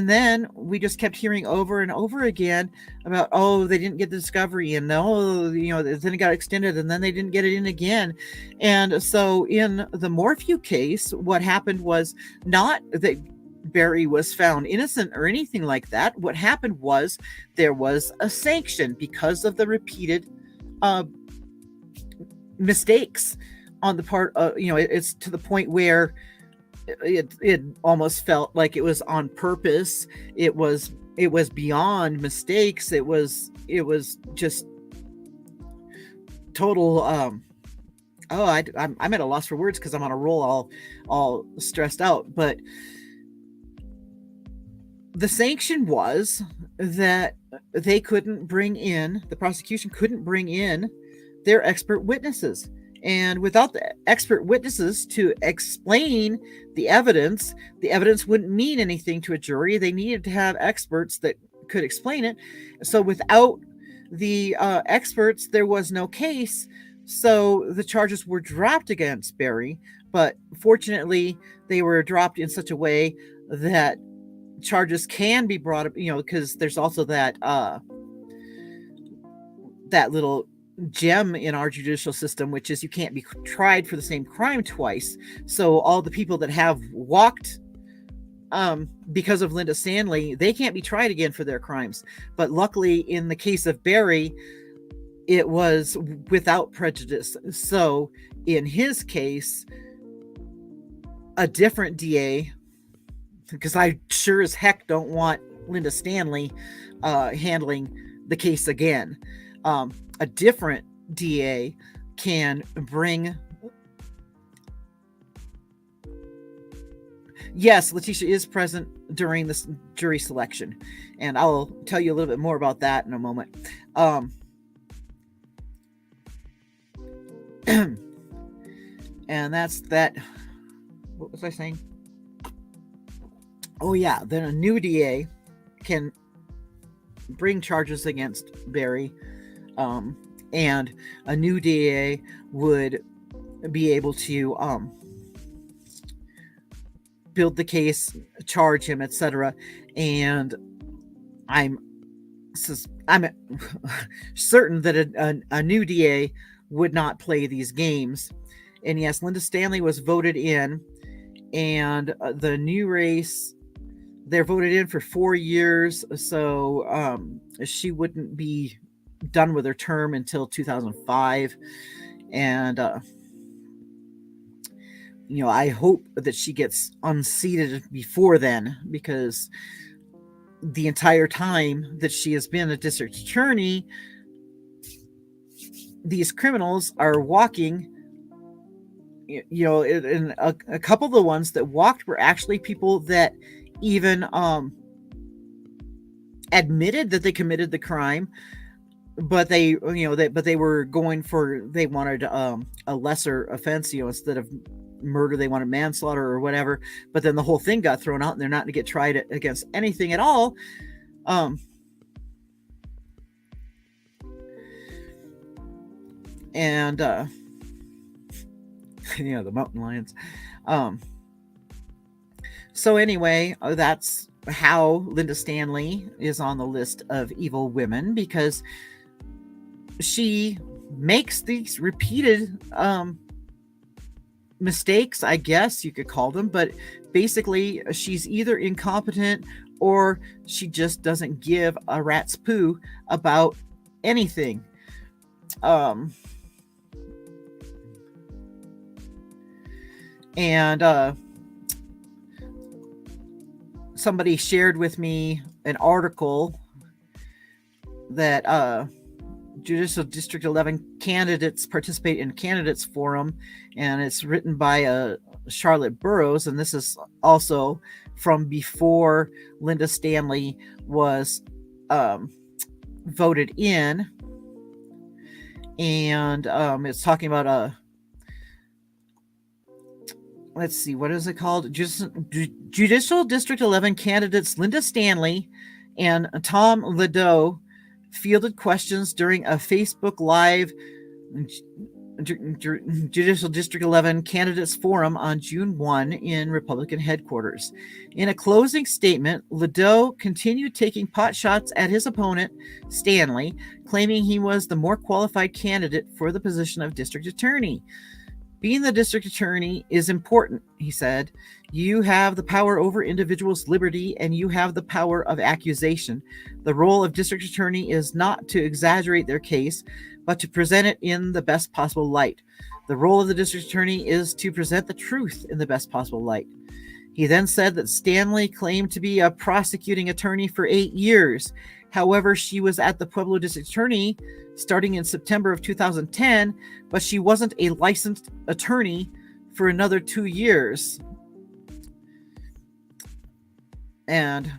A: then we just kept hearing over and over again about, they didn't get the discovery, and then it got extended, and then they didn't get it in again. And so in the Morphew case, what happened was not that Barry was found innocent or anything like that. What happened was there was a sanction because of the repeated mistakes on the part of, it's to the point where it almost felt like it was on purpose. It was beyond mistakes. It was just total I'm at a loss for words because I'm on a roll, all stressed out. But the sanction was that the prosecution couldn't bring in their expert witnesses. And without the expert witnesses to explain the evidence wouldn't mean anything to a jury. They needed to have experts that could explain it. So without the experts, there was no case. So the charges were dropped against Barry, but fortunately they were dropped in such a way that charges can be brought up, because there's also that little gem in our judicial system, which is you can't be tried for the same crime twice. So all the people that have walked because of Linda Stanley, they can't be tried again for their crimes. But luckily in the case of Barry, it was without prejudice. So in his case, a different DA, because I sure as heck don't want Linda Stanley handling the case again. A different DA can bring. Yes, Letecia is present during this jury selection, and I'll tell you a little bit more about that in a moment. And that's that. What was I saying? Oh yeah, then a new DA can bring charges against Barry, and a new DA would be able to build the case, charge him, etc. And I'm certain that a new DA would not play these games. And yes, Linda Stanley was voted in, and the new race, they're voted in for 4 years, so she wouldn't be done with her term until 2005. And I hope that she gets unseated before then, because the entire time that she has been a district attorney, these criminals are walking. And a couple of the ones that walked were actually people that even admitted that they committed the crime, but they were going for, they wanted a lesser offense, instead of murder they wanted manslaughter or whatever. But then the whole thing got thrown out and they're not going to get tried against anything at all. And the mountain lions. So anyway, that's how Linda Stanley is on the list of evil women, because she makes these repeated mistakes, I guess you could call them, but basically she's either incompetent or she just doesn't give a rat's poo about anything. And somebody shared with me an article that Judicial District 11 candidates participate in candidates forum, and it's written by Charlotte Burrows, and this is also from before Linda Stanley was voted in. And it's talking about let's see, what is it called? Judicial District 11 candidates Linda Stanley and Tom Letecia fielded questions during a Facebook Live Judicial District 11 Candidates Forum on June 1 in Republican headquarters. In a closing statement, Letecia continued taking pot shots at his opponent, Stanley, claiming he was the more qualified candidate for the position of district attorney. Being the district attorney is important, he said. You have the power over individuals' liberty, and you have the power of accusation. The role of district attorney is not to exaggerate their case, but to present it in the best possible light. The role of the district attorney is to present the truth in the best possible light. He then said that Stanley claimed to be a prosecuting attorney for 8 years. However, she was at the Pueblo District Attorney starting in September of 2010, but she wasn't a licensed attorney for another 2 years. And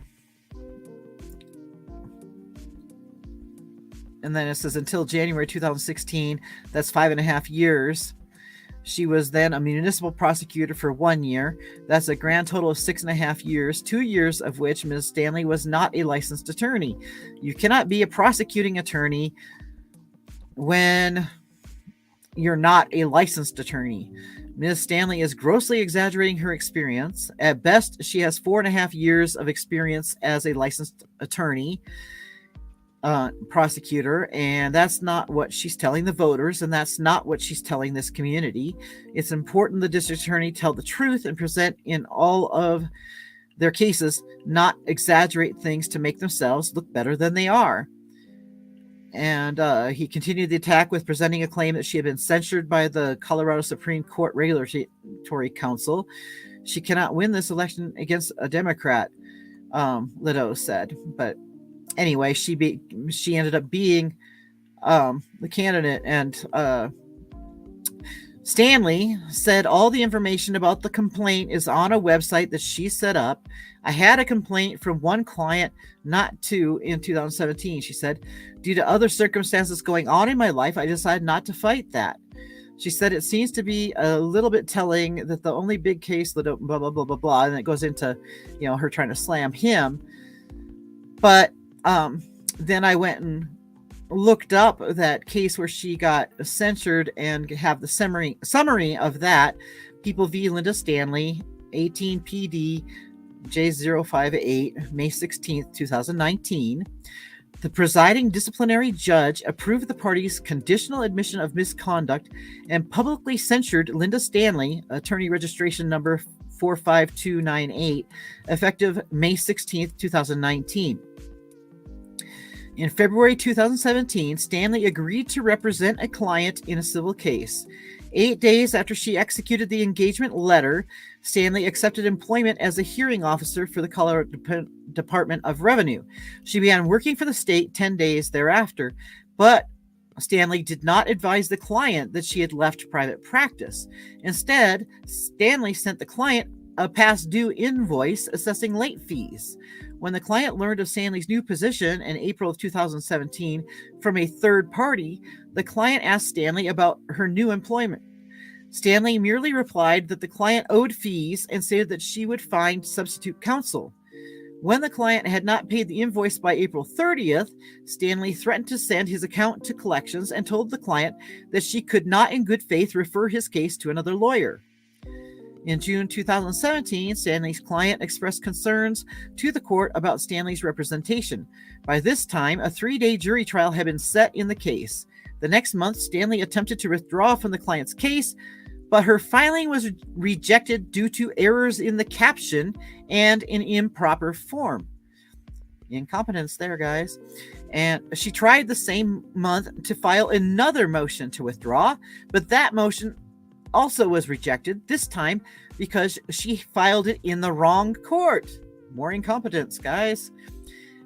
A: then it says until January 2016, that's 5.5 years. She was then a municipal prosecutor for 1 year. That's a grand total of 6.5 years, 2 years of which Ms. Stanley was not a licensed attorney. You cannot be a prosecuting attorney when you're not a licensed attorney. Ms. Stanley is grossly exaggerating her experience. At best, she has 4.5 years of experience as a licensed attorney, prosecutor, and that's not what she's telling the voters, and that's not what she's telling this community. It's important the district attorney tell the truth and present in all of their cases, not exaggerate things to make themselves look better than they are. And he continued the attack with presenting a claim that she had been censured by the Colorado Supreme Court Regulatory Council. She cannot win this election against a Democrat, Letecia said. But anyway, she ended up being the candidate, and Stanley said all the information about the complaint is on a website that she set up. I had a complaint from one client, not two, in 2017. She said, due to other circumstances going on in my life, I decided not to fight that. She said it seems to be a little bit telling that the only big case that blah, blah, blah, blah, blah, and it goes into, her trying to slam him. But then I went and looked up that case where she got censured and have the summary of that. People v. Linda Stanley, 18 PD J058, May 16th, 2019. The presiding disciplinary judge approved the party's conditional admission of misconduct and publicly censured Linda Stanley, attorney registration number 45298, effective May 16th, 2019. In February 2017, Stanley agreed to represent a client in a civil case. 8 days after she executed the engagement letter, Stanley accepted employment as a hearing officer for the Colorado Department of Revenue. She began working for the state 10 days thereafter, but Stanley did not advise the client that she had left private practice. Instead, Stanley sent the client a past due invoice assessing late fees. When the client learned of Stanley's new position in April of 2017 from a third party, the client asked Stanley about her new employment. Stanley merely replied that the client owed fees and stated that she would find substitute counsel. When the client had not paid the invoice by April 30th, Stanley threatened to send his account to collections and told the client that she could not in good faith refer his case to another lawyer. In June 2017, Stanley's client expressed concerns to the court about Stanley's representation. By this time, a 3-day jury trial had been set in the case. The next month, Stanley attempted to withdraw from the client's case, but her filing was rejected due to errors in the caption and in improper form. Incompetence there, guys. And she tried the same month to file another motion to withdraw, but that motion also was rejected, this time because she filed it in the wrong court. More incompetence, guys.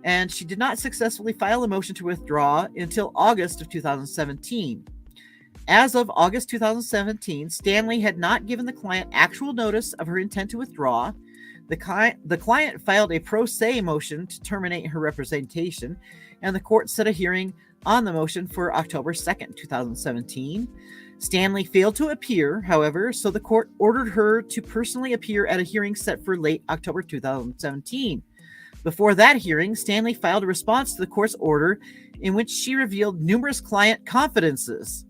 A: And she did not successfully file a motion to withdraw until August of 2017. As of August 2017, Stanley had not given the client actual notice of her intent to withdraw. The client filed a pro se motion to terminate her representation, and the court set a hearing on the motion for October 2nd, 2017. Stanley failed to appear, however, so the court ordered her to personally appear at a hearing set for late October 2017. Before that hearing, Stanley filed a response to the court's order in which she revealed numerous client confidences.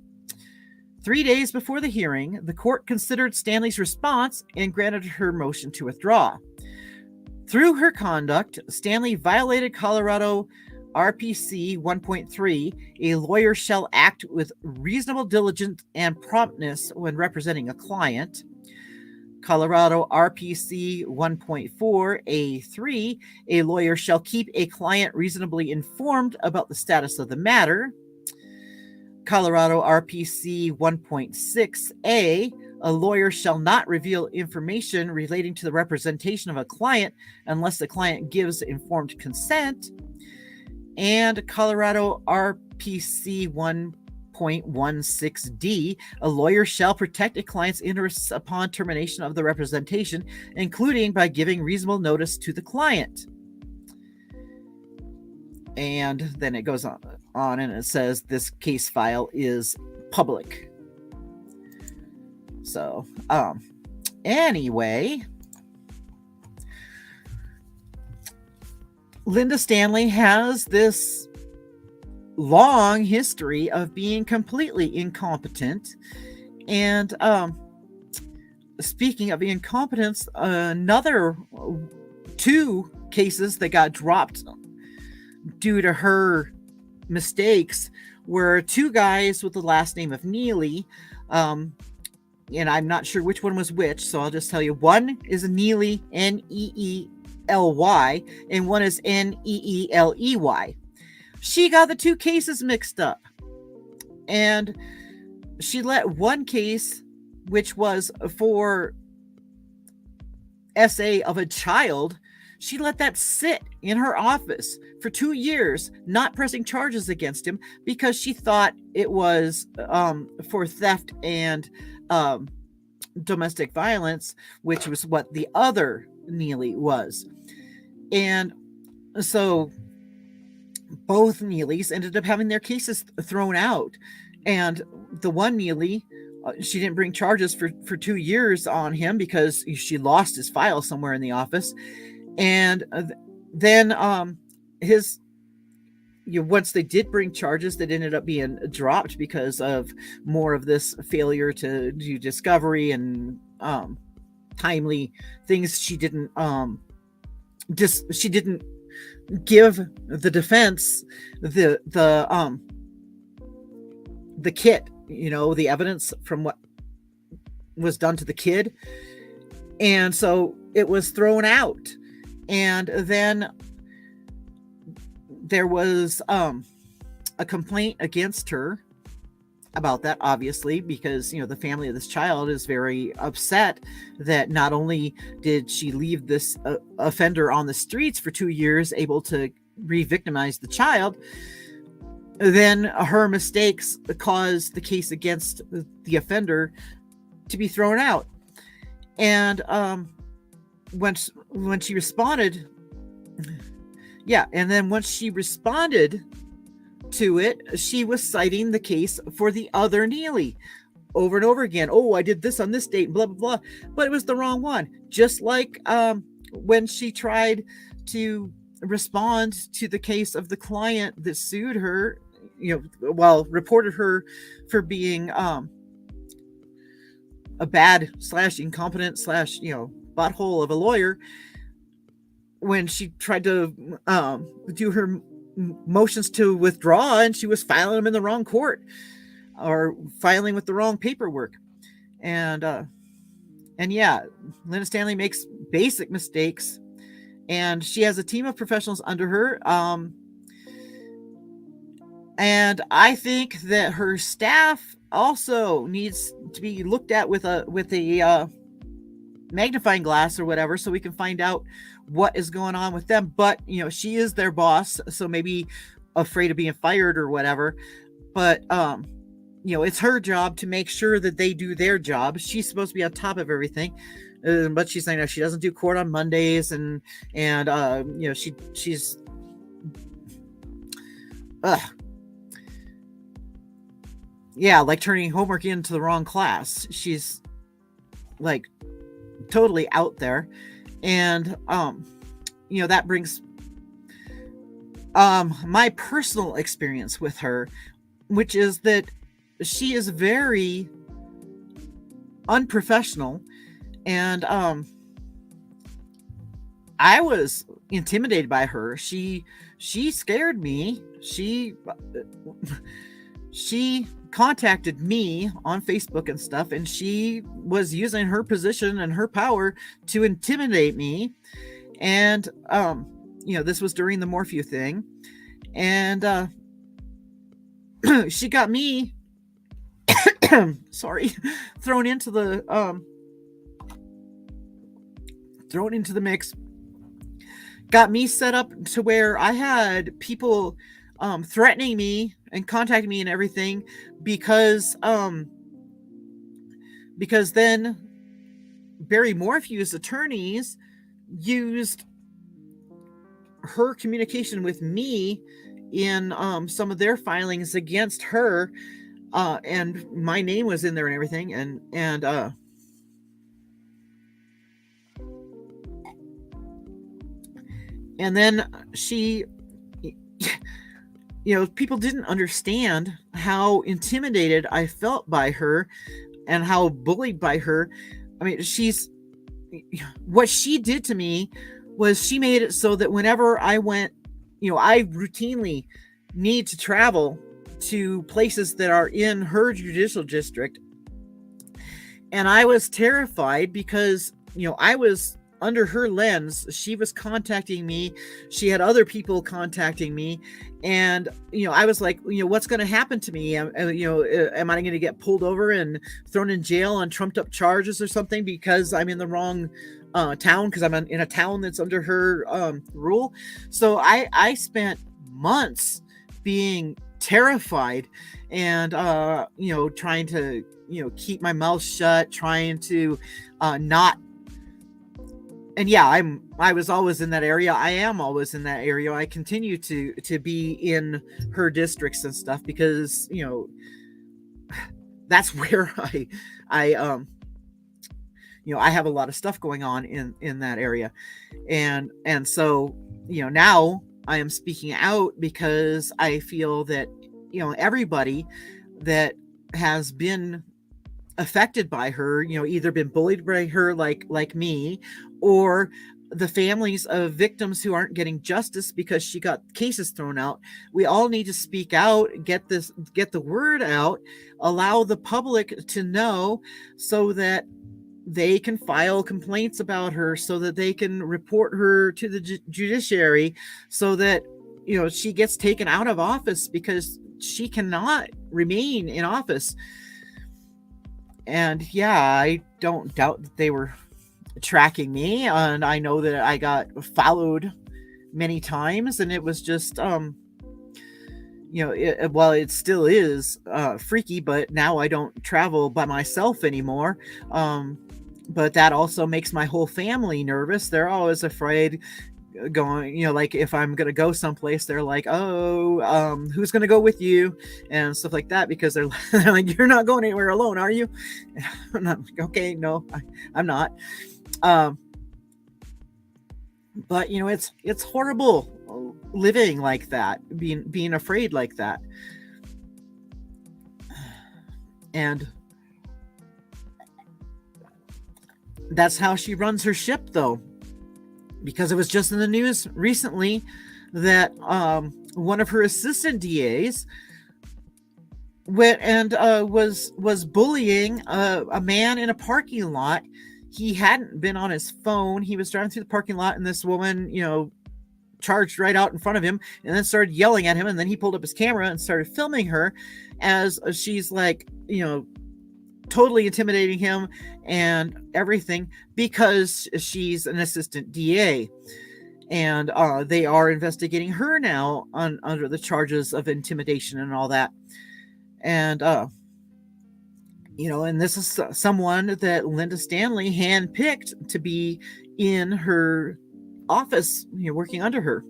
A: 3 days before the hearing, the court considered Stanley's response and granted her motion to withdraw. Through her conduct, Stanley violated Colorado RPC 1.3, a lawyer shall act with reasonable diligence and promptness when representing a client. Colorado RPC 1.4A3, a lawyer shall keep a client reasonably informed about the status of the matter. Colorado RPC 1.6A, a lawyer shall not reveal information relating to the representation of a client unless the client gives informed consent. And Colorado RPC 1.16D, a lawyer shall protect a client's interests upon termination of the representation, including by giving reasonable notice to the client. And then it goes on and it says this case file is public. So, anyway, Linda Stanley has this long history of being completely incompetent. And speaking of incompetence, another 2 cases that got dropped due to her mistakes were 2 guys with the last name of Neely. And I'm not sure which one was which, so I'll just tell you. One is Neely, Neely, and one is Neeley. She got the 2 cases mixed up, and she let one case, which was for SA of a child, she let that sit in her office for 2 years, not pressing charges against him because she thought it was for theft and domestic violence, which was what the other Neely was. And so both Neelys ended up having their cases thrown out. And the one Neely, she didn't bring charges for 2 years on him because she lost his file somewhere in the office. And then once they did bring charges, that ended up being dropped because of more of this failure to do discovery and timely things. She didn't give the defense the kit, the evidence from what was done to the kid, and so it was thrown out. And then there was a complaint against her about that, obviously, because the family of this child is very upset that not only did she leave this offender on the streets for 2 years, able to re-victimize the child, then her mistakes caused the case against the offender to be thrown out. And when she responded Yeah, and then once she responded to it, she was citing the case for the other Neely over and over again. Oh, I did this on this date, blah, blah, blah. But it was the wrong one. Just like when she tried to respond to the case of the client that sued her, reported her for being a bad / incompetent / butthole of a lawyer. When she tried to do her motions to withdraw, and she was filing them in the wrong court or filing with the wrong paperwork. And yeah, Linda Stanley makes basic mistakes, and she has a team of professionals under her. And I think that her staff also needs to be looked at with a magnifying glass or whatever, so we can find out what is going on with them. But she is their boss, so maybe afraid of being fired or whatever. But it's her job to make sure that they do their job. She's supposed to be on top of everything, but she's saying she doesn't do court on Mondays, and she's like turning homework into the wrong class. She's like totally out there. And that brings my personal experience with her, which is that she is very unprofessional, and I was intimidated by her. She scared me. She contacted me on Facebook and stuff, and she was using her position and her power to intimidate me. And this was during the Morphew thing, and she got me thrown into the mix. Got me set up to where I had people threatening me and contacting me and everything, because then Barry Morphew's attorneys used her communication with me in some of their filings against her, and my name was in there and everything, and then she, people didn't understand how intimidated I felt by her and how bullied by her. I mean, what she did to me was she made it so that whenever I went, I routinely need to travel to places that are in her judicial district. And I was terrified because, I was under her lens. She was contacting me. She had other people contacting me. And, I was like, what's going to happen to me? Am I going to get pulled over and thrown in jail on trumped up charges or something because I'm in the wrong town, because I'm in a town that's under her rule? So I spent months being terrified and, trying to, keep my mouth shut, trying to not. And yeah, I was always in that area. I am always in that area. I continue to be in her districts and stuff because, that's where I have a lot of stuff going on in that area. And so, now I am speaking out because I feel that, everybody that has been affected by her, either been bullied by her like me, or the families of victims who aren't getting justice because she got cases thrown out. We all need to speak out, get the word out, allow the public to know so that they can file complaints about her, so that they can report her to the judiciary, so that, she gets taken out of office, because she cannot remain in office. And yeah, I don't doubt that they were tracking me, and I know that I got followed many times, and it was just it still is freaky, but now I don't travel by myself anymore, but that also makes my whole family nervous. They're always afraid going, like if I'm going to go someplace, they're like, oh, who's going to go with you and stuff like that, because they're like, you're not going anywhere alone, are you? I'm not like, okay, no, I'm not. But it's horrible living like that, being afraid like that. And that's how she runs her ship, though, because it was just in the news recently that one of her assistant DAs went and was bullying a man in a parking lot. He hadn't been on his phone. He was driving through the parking lot, and this woman, charged right out in front of him and then started yelling at him. And then he pulled up his camera and started filming her as she's like, totally intimidating him and everything, because she's an assistant DA. And they are investigating her now under the charges of intimidation and all that. And, and this is someone that Linda Stanley handpicked to be in her office, working under her.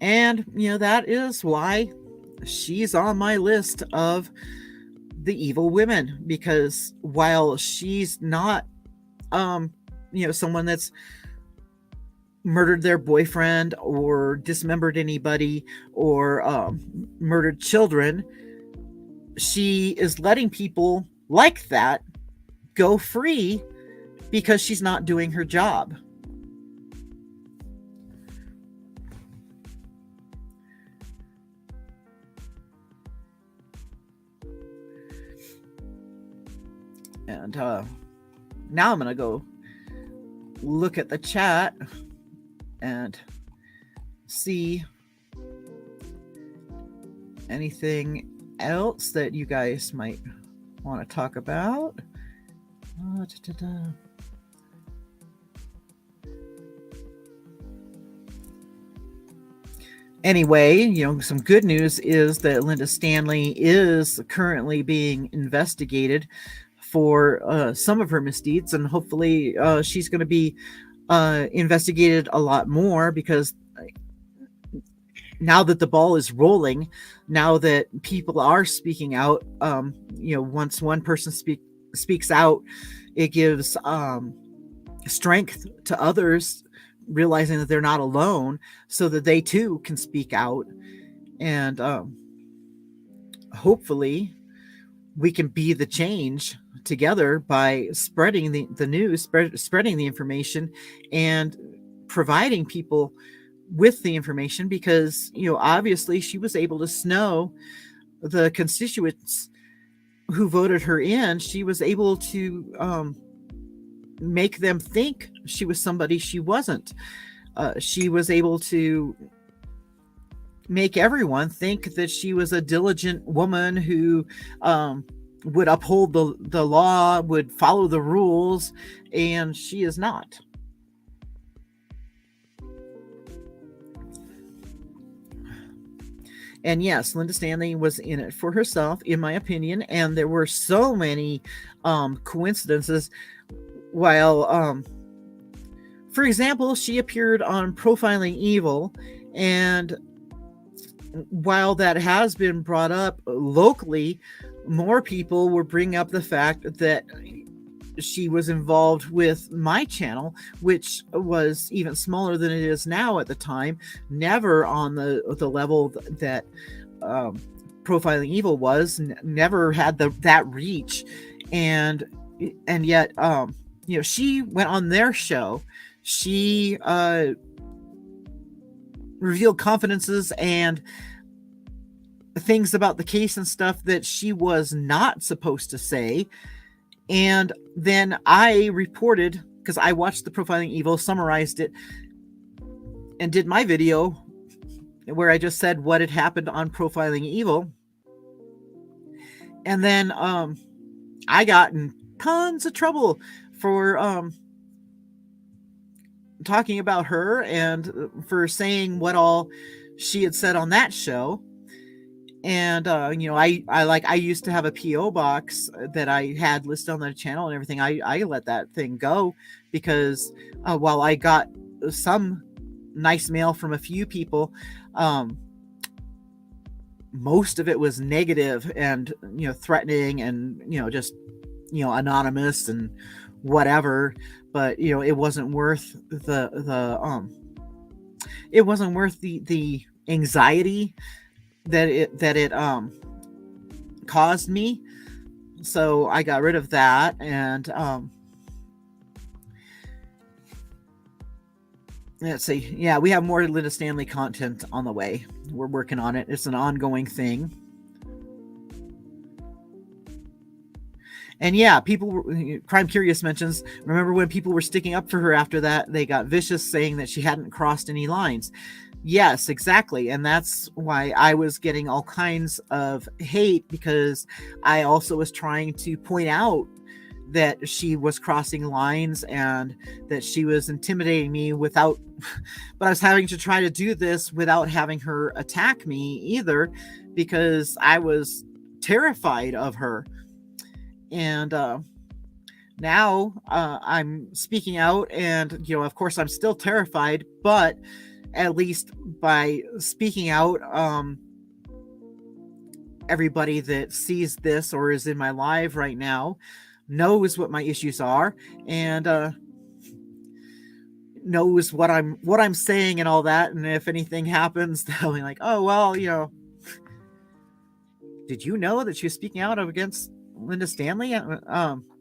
A: And, that is why she's on my list of the evil women, because while she's not, someone that's murdered their boyfriend or dismembered anybody or murdered children, she is letting people like that go free because she's not doing her job. And now I'm going to go look at the chat and see anything else that you guys might want to talk about. Anyway, some good news is that Linda Stanley is currently being investigated for some of her misdeeds, and hopefully she's going to be investigated a lot more, because now that the ball is rolling, now that people are speaking out, once one person speaks out, it gives strength to others, realizing that they're not alone, so that they too can speak out. And hopefully we can be the change together by spreading the news, spreading the information, and providing people with the information, because obviously she was able to snow the constituents who voted her in. She was able to make them think she was somebody she wasn't. She was able to make everyone think that she was a diligent woman who would uphold the law, would follow the rules, and she is not. And yes, Linda Stanley was in it for herself, in my opinion, and there were so many coincidences. While, for example, she appeared on Profiling Evil, and while that has been brought up locally, more people were bringing up the fact that she was involved with my channel, which was even smaller than it is now at the time, never on the level that Profiling Evil was, never had that reach. And yet, she went on their show. She revealed confidences and things about the case and stuff that she was not supposed to say. And then I reported, because I watched the Profiling Evil, summarized it, and did my video where I just said what had happened on Profiling Evil. And then I got in tons of trouble for talking about her and for saying what all she had said on that show. And I used to have a PO box that I had listed on the channel and everything. I let that thing go because while I got some nice mail from a few people, most of it was negative and threatening and just anonymous and whatever. But it wasn't worth the anxiety that it caused me. So I got rid of that. And let's see. Yeah, we have more Linda Stanley content on the way. We're working on it. It's an ongoing thing. And yeah, Crime Curious mentions, remember when people were sticking up for her after that, they got vicious saying that she hadn't crossed any lines. Yes, exactly. And that's why I was getting all kinds of hate, because I also was trying to point out that she was crossing lines and that she was intimidating me but I was having to try to do this without having her attack me either, because I was terrified of her. And now I'm speaking out, and of course I'm still terrified, but at least by speaking out, everybody that sees this or is in my live right now knows what my issues are, and knows what I'm saying and all that. And if anything happens, they'll be like, oh well, did you know that she was speaking out against Linda Stanley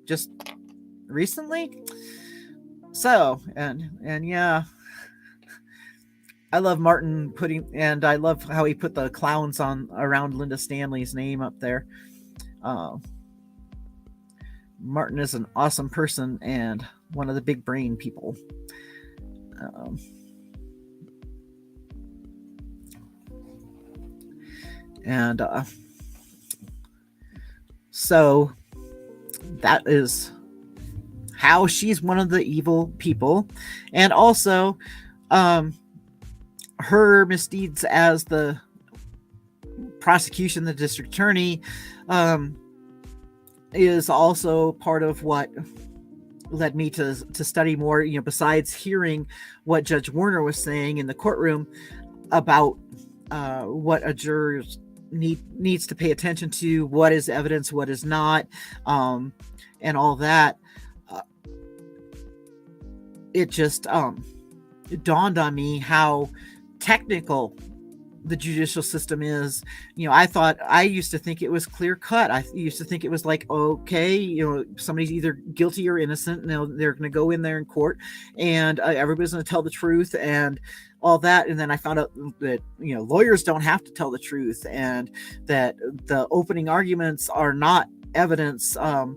A: just recently? So and yeah, I love Martin and I love how he put the clowns on around Linda Stanley's name up there. Martin is an awesome person and one of the big brain people. So that is how she's one of the evil people. And also her misdeeds as the prosecution, the district attorney, is also part of what led me to study more, besides hearing what Judge Warner was saying in the courtroom about what a juror needs to pay attention to, what is evidence, what is not, and all that. It just it dawned on me how technical the judicial system is. I used to think it was clear cut. I used to think it was like, okay, somebody's either guilty or innocent, and they're going to go in there in court, and everybody's going to tell the truth and all that. And then I found out that lawyers don't have to tell the truth, and that the opening arguments are not evidence. The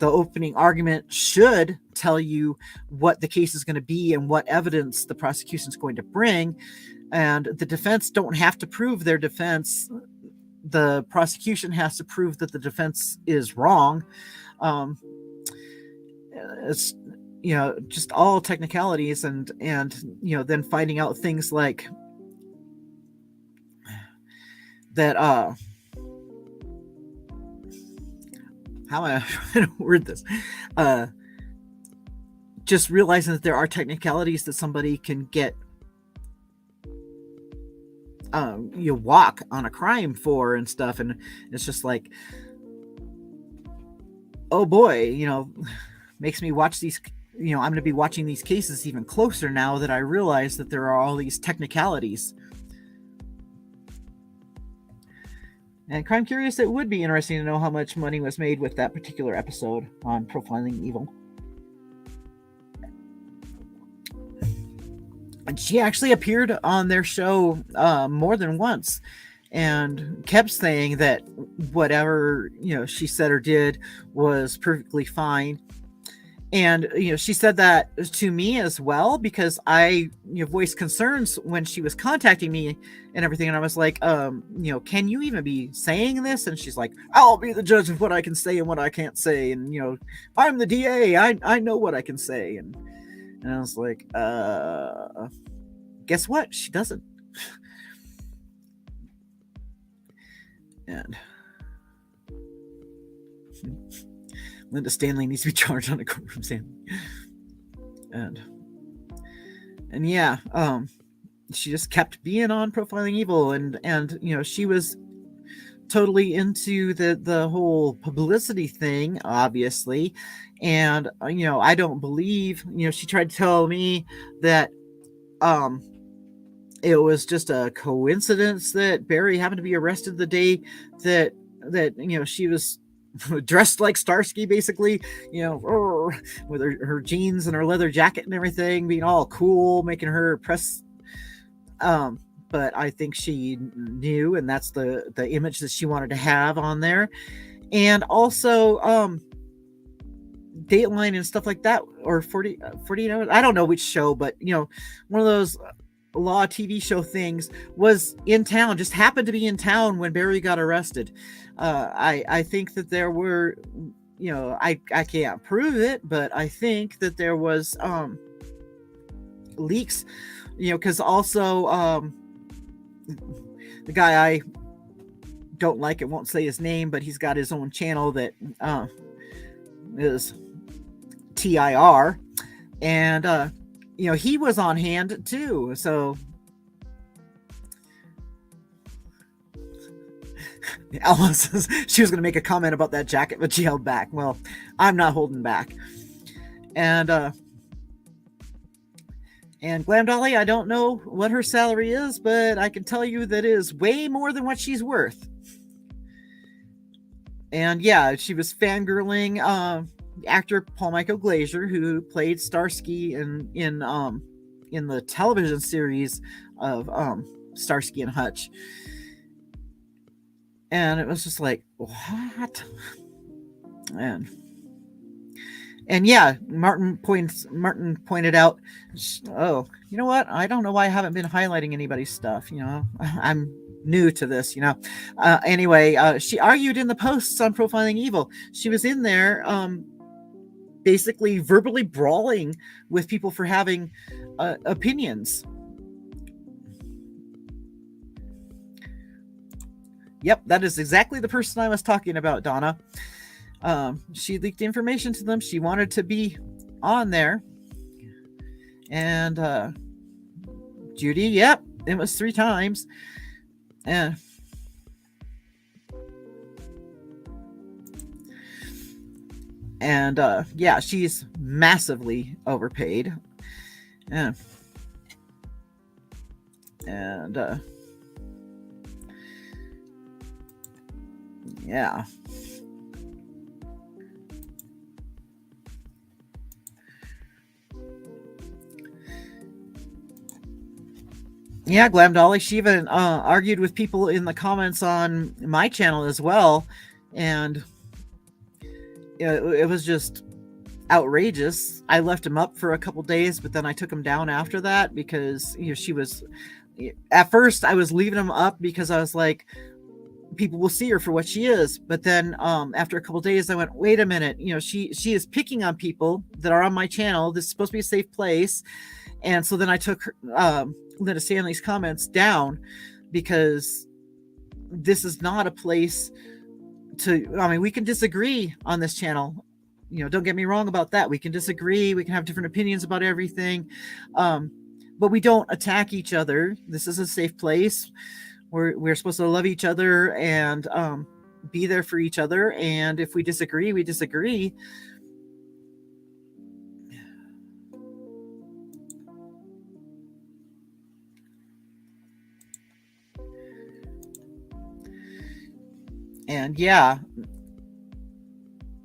A: opening argument should tell you what the case is going to be and what evidence the prosecution is going to bring. And the defense don't have to prove their defense. The prosecution has to prove that the defense is wrong. It's just all technicalities, and then finding out things like that. How am I trying to word this? Just realizing that there are technicalities that somebody can get walk on a crime for and stuff, and it's just like, oh boy, makes me watch these. I'm going to be watching these cases even closer now that I realize that there are all these technicalities. And Crime Curious, it would be interesting to know how much money was made with that particular episode on Profiling Evil. And she actually appeared on their show more than once, and kept saying that whatever she said or did was perfectly fine. And she said that to me as well, because I voiced concerns when she was contacting me and everything, and I was like, can you even be saying this? And she's like, I'll be the judge of what I can say and what I can't say, and I'm the DA, I know what I can say. And I was like, guess what? She doesn't. And Linda Stanley needs to be charged on a courtroom stand. And yeah, she just kept being on Profiling Evil, and you know, she was totally into the whole publicity thing, obviously. And you know, I don't believe, you know, she tried to tell me that it was just a coincidence that Barry happened to be arrested the day that you know, she was dressed like Starsky, basically, you know, with her jeans and her leather jacket and everything, being all cool, making her press. But I think she knew, and that's the image that she wanted to have on there. And also Dateline and stuff like that, or 48 hours, I don't know which show, but you know, one of those law TV show things was in town, just happened to be in town when Barry got arrested. I think that there were, you know, I can't prove it, but I think that there was leaks, you know, because also the guy I don't like, it won't say his name, but he's got his own channel that is TIR, and you know, he was on hand too. So Alice says she was going to make a comment about that jacket, but she held back. Well, I'm not holding back. And Glam Dolly, I don't know what her salary is, but I can tell you that it is way more than what she's worth. And yeah, she was fangirling actor Paul Michael Glaser, who played Starsky in the television series of Starsky and Hutch. And it was just like, what? And yeah, Martin pointed out, oh, you know what? I don't know why I haven't been highlighting anybody's stuff. You know, I'm new to this, you know. Anyway, she argued in the posts on Profiling Evil. She was in there basically verbally brawling with people for having opinions. Yep, that is exactly the person I was talking about, Donna. She leaked information to them. She wanted to be on there. And Judy, yep, it was 3 times. And yeah, she's massively overpaid. And yeah. Yeah, Glam Dolly, she even argued with people in the comments on my channel as well. And it was just outrageous. I left him up for a couple days, but then I took him down after that because, you know, she was, at first I was leaving him up because I was like, people will see her for what she is. But then after a couple days, I went, wait a minute, you know, she is picking on people that are on my channel. This is supposed to be a safe place. And so then I took Linda Stanley's comments down because this is not a place to, I mean, we can disagree on this channel. You know, don't get me wrong about that. We can disagree. We can have different opinions about everything. But we don't attack each other. This is a safe place. We're supposed to love each other and be there for each other. And if we disagree, we disagree. And yeah,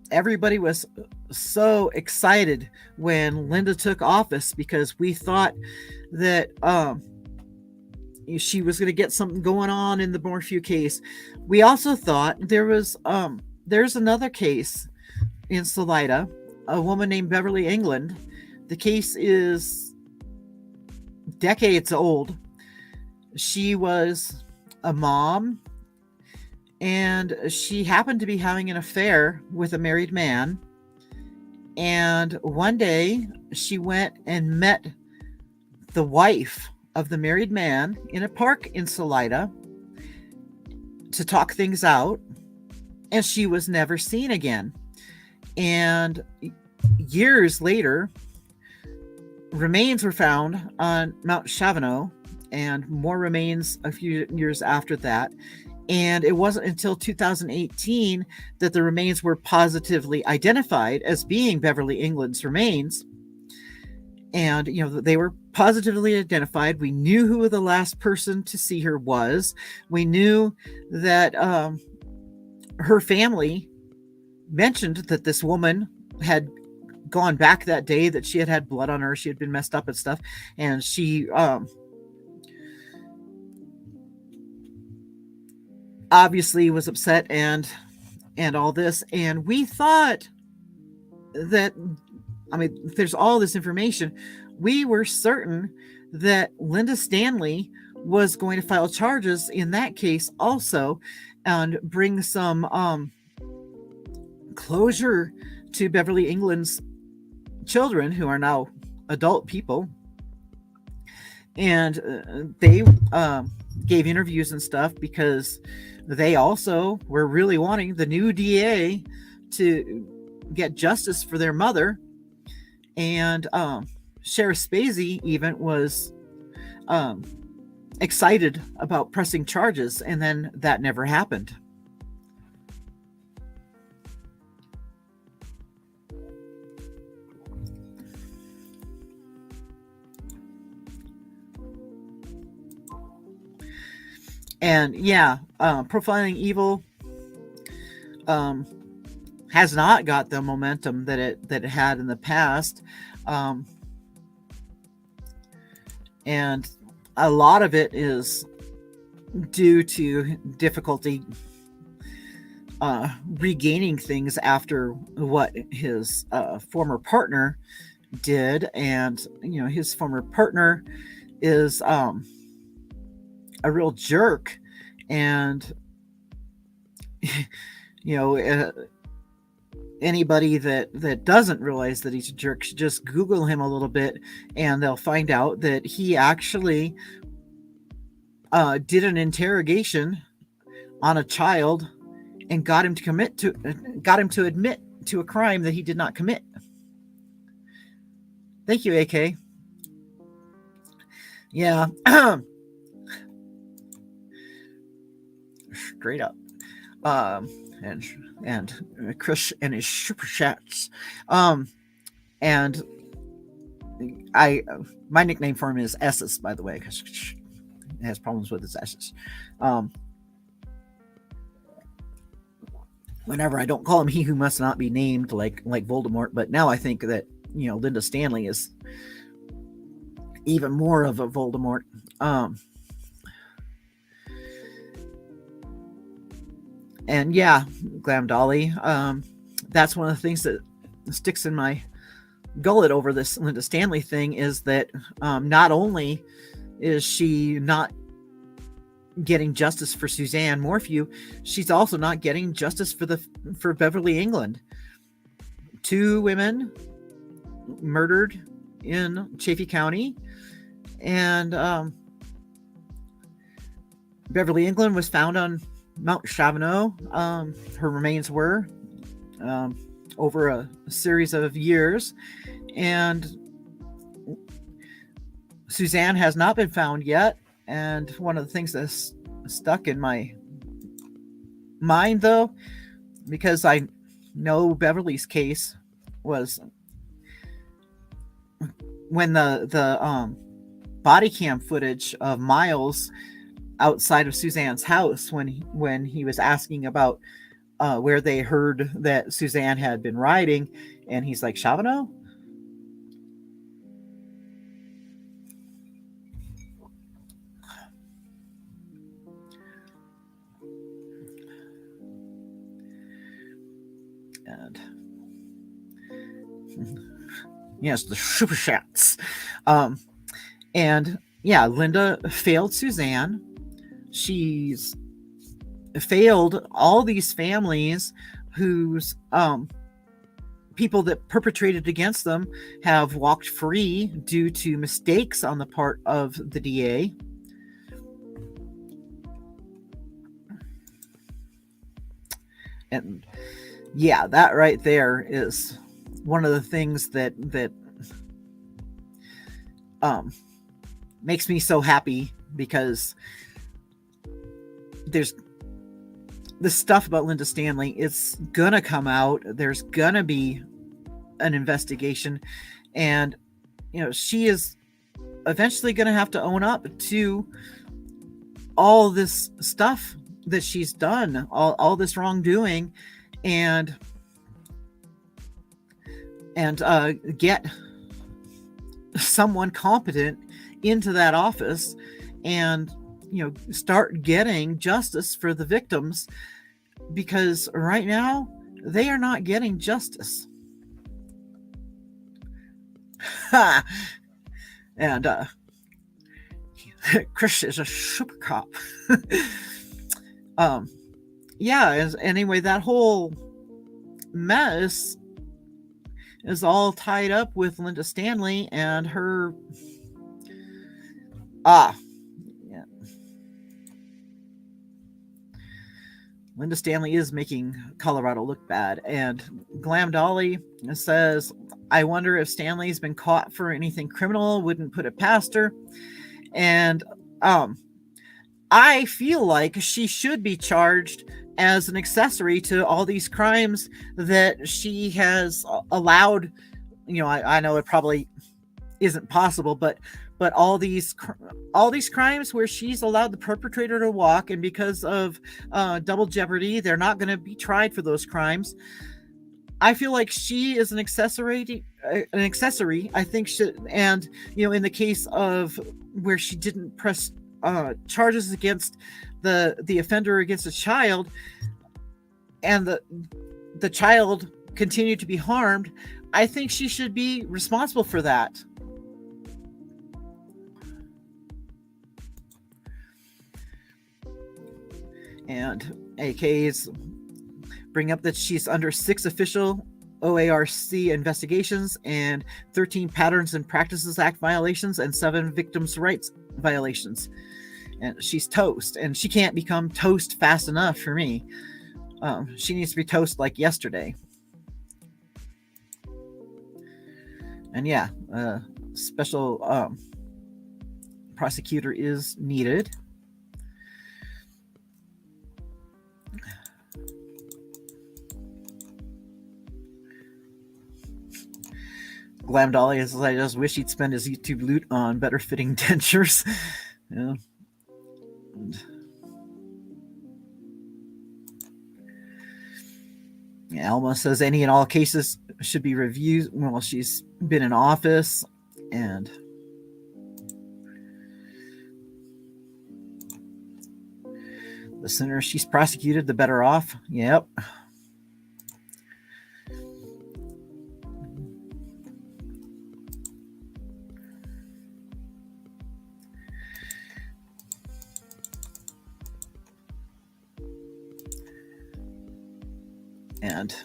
A: everybody was so excited when Linda took office because we thought that she was going to get something going on in the Morphew case. We also thought there's another case in Salida, a woman named Beverly England. The case is decades old. She was a mom, and she happened to be having an affair with a married man. And one day she went and met the wife of the married man in a park in Salida to talk things out, and she was never seen again. And years later, remains were found on Mount Schabusiness, and more remains a few years after that. And it wasn't until 2018 that the remains were positively identified as being Beverly England's remains. And, they were positively identified. We knew who the last person to see her was. We knew that her family mentioned that this woman had gone back that day, that she had had blood on her. She had been messed up and stuff. And she obviously was upset and all this. And we thought that, there's all this information. We were certain that Linda Stanley was going to file charges in that case also, and bring some closure to Beverly England's children, who are now adult people. And they gave interviews and stuff, because they also were really wanting the new DA to get justice for their mother. And Sheriff Spazey even was excited about pressing charges, and then that never happened. And Profiling Evil has not got the momentum that it had in the past, and a lot of it is due to difficulty regaining things after what his former partner did. And his former partner is a real jerk, and anybody that doesn't realize that he's a jerk should just Google him a little bit, and they'll find out that he actually did an interrogation on a child and got him to admit to a crime that he did not commit. Thank you, AK. Yeah. Straight up. And Chris and his super chats. And my nickname for him is S's, by the way, because he has problems with his S's. Whenever I don't call him he who must not be named, like Voldemort, but now I think that Linda Stanley is even more of a Voldemort. And Glam Dolly, that's one of the things that sticks in my gullet over this Linda Stanley thing, is that not only is she not getting justice for Suzanne Morphew, she's also not getting justice for Beverly England. 2 women murdered in Chaffee County, and Beverly England was found on Mount Schabusiness. Her remains were over a series of years, and Suzanne has not been found yet. And one of the things that's stuck in my mind, though, because I know Beverly's case, was when the body cam footage of Miles outside of Suzanne's house, when he was asking about where they heard that Suzanne had been riding, and he's like, Schabusiness? And yes, the super chats. And Linda failed Suzanne. She's failed all these families whose people that perpetrated against them have walked free due to mistakes on the part of the DA. And yeah, that right there is one of the things that makes me so happy, because there's this stuff about Linda Stanley. It's gonna come out. There's gonna be an investigation, and she is eventually gonna have to own up to all this stuff that she's done, all this wrongdoing, and get someone competent into that office, and start getting justice for the victims, because right now they are not getting justice. And Chris is a super cop. Anyway, that whole mess is all tied up with Linda Stanley and her Linda Stanley is making Colorado look bad. And Glam Dolly says, I wonder if Stanley's been caught for anything criminal. Wouldn't put it past her. And I feel like she should be charged as an accessory to all these crimes that she has allowed. I know it probably isn't possible, but all these crimes where she's allowed the perpetrator to walk, and because of double jeopardy, they're not going to be tried for those crimes. I feel like she is an accessory. I think and in the case of where she didn't press charges against the offender against a child, and the child continued to be harmed, I think she should be responsible for that. And AKs bring up that she's under 6 official OARC investigations and 13 Patterns and Practices Act violations and 7 victims' rights violations. And she's toast, and she can't become toast fast enough for me. She needs to be toast like yesterday. And yeah, special prosecutor is needed. Glam Dolly says, I just wish he'd spend his YouTube loot on better fitting dentures. Yeah. Alma says any and all cases should be reviewed while she's been in office. And the sooner she's prosecuted, the better off. Yep. And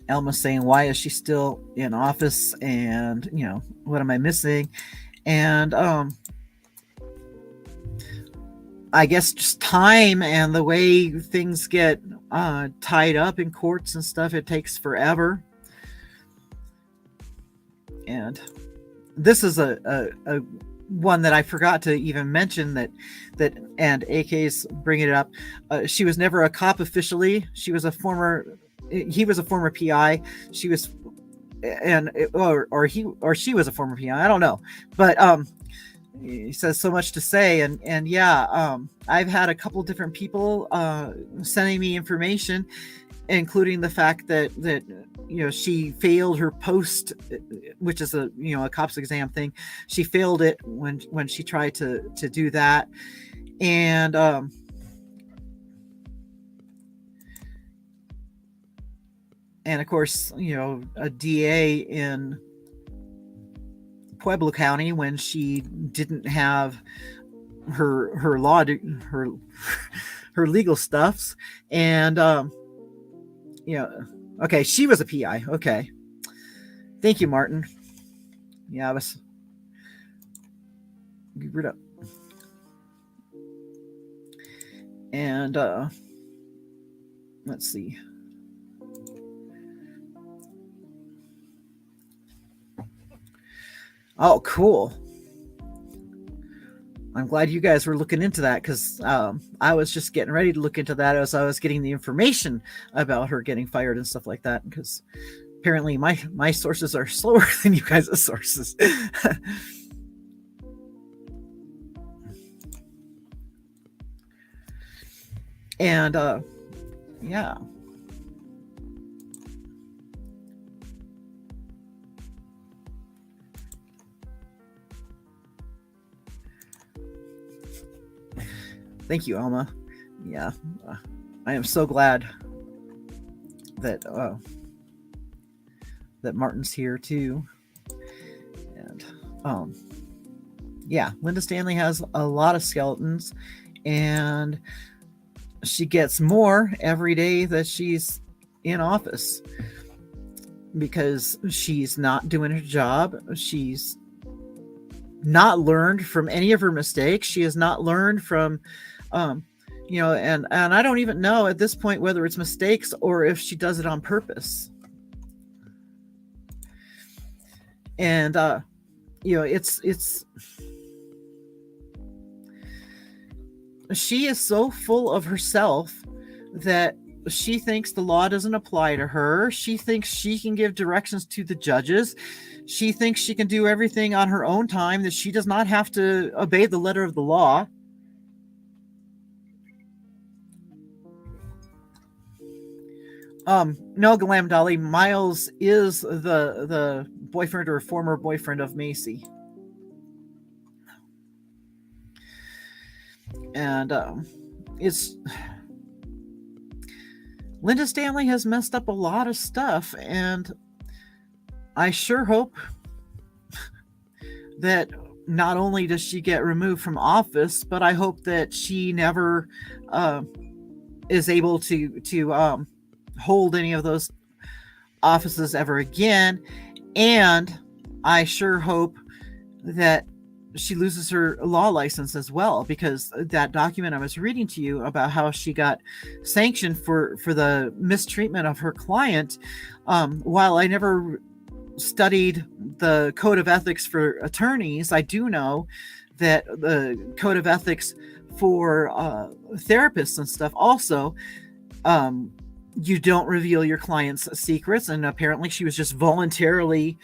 A: Elma's saying, why is she still in office? And, what am I missing? And I guess just time and the way things get tied up in courts and stuff, it takes forever. And this is a one that I forgot to even mention that and AK's bringing it up. She was never a cop officially. He was a former PI. She was, or she was a former PI. I don't know, but he says so much to say, and yeah, I've had a couple different people sending me information, including the fact that she failed her post, which is a cop's exam thing. She failed it when she tried to do that, and of course, a DA in Pueblo County, when she didn't have her legal stuffs, and okay, she was a PI. Okay, thank you, Martin. Yeah, I was give it up. And let's see. Oh, cool. I'm glad you guys were looking into that, because I was just getting ready to look into that as I was getting the information about her getting fired and stuff like that, because apparently my sources are slower than you guys' sources. And yeah. Thank you, Alma. Yeah, I am so glad that that Martin's here too. And yeah, Linda Stanley has a lot of skeletons, and she gets more every day that she's in office, because she's not doing her job. She's not learned from any of her mistakes. She has not learned from and I don't even know at this point whether it's mistakes or if she does it on purpose. And it's she is so full of herself that she thinks the law doesn't apply to her. She thinks she can give directions to the judges. She thinks she can do everything on her own time, that she does not have to obey the letter of the law. No, Glam Dolly, Miles is the boyfriend or former boyfriend of Macy. And it's Linda Stanley has messed up a lot of stuff, and I sure hope that not only does she get removed from office, but I hope that she never is able to hold any of those offices ever again. And I sure hope that she loses her law license as well, because that document I was reading to you about how she got sanctioned for the mistreatment of her client, while I never studied the code of ethics for attorneys, I do know that the code of ethics for therapists and stuff also, you don't reveal your client's secrets. And apparently she was just voluntarily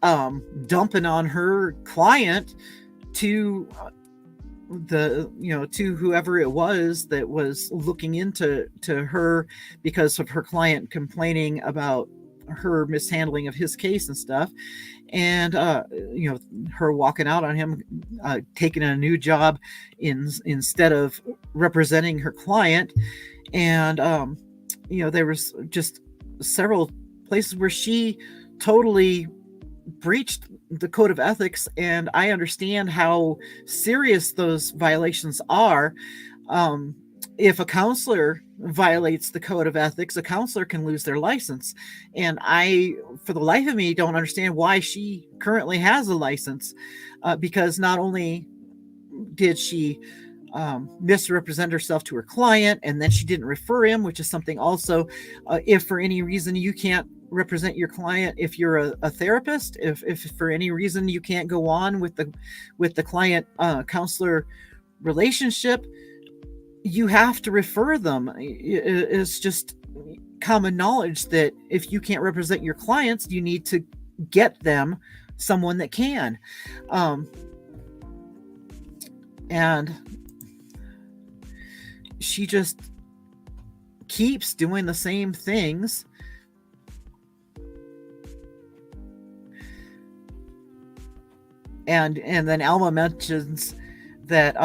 A: dumping on her client to to whoever it was that was looking into her, because of her client complaining about her mishandling of his case and stuff. And her walking out on him, taking a new job instead of representing her client. And there was just several places where she totally breached the code of ethics, and I understand how serious those violations are. If a counselor violates the code of ethics, a counselor can lose their license. And I, for the life of me, don't understand why she currently has a license, because not only did she misrepresent herself to her client, and then she didn't refer him, which is something also, if for any reason you can't represent your client, if you're a therapist, if for any reason you can't go on with the client counselor relationship, you have to refer them. It's just common knowledge that if you can't represent your clients, you need to get them someone that can. And she just keeps doing the same things. And then Alma mentions that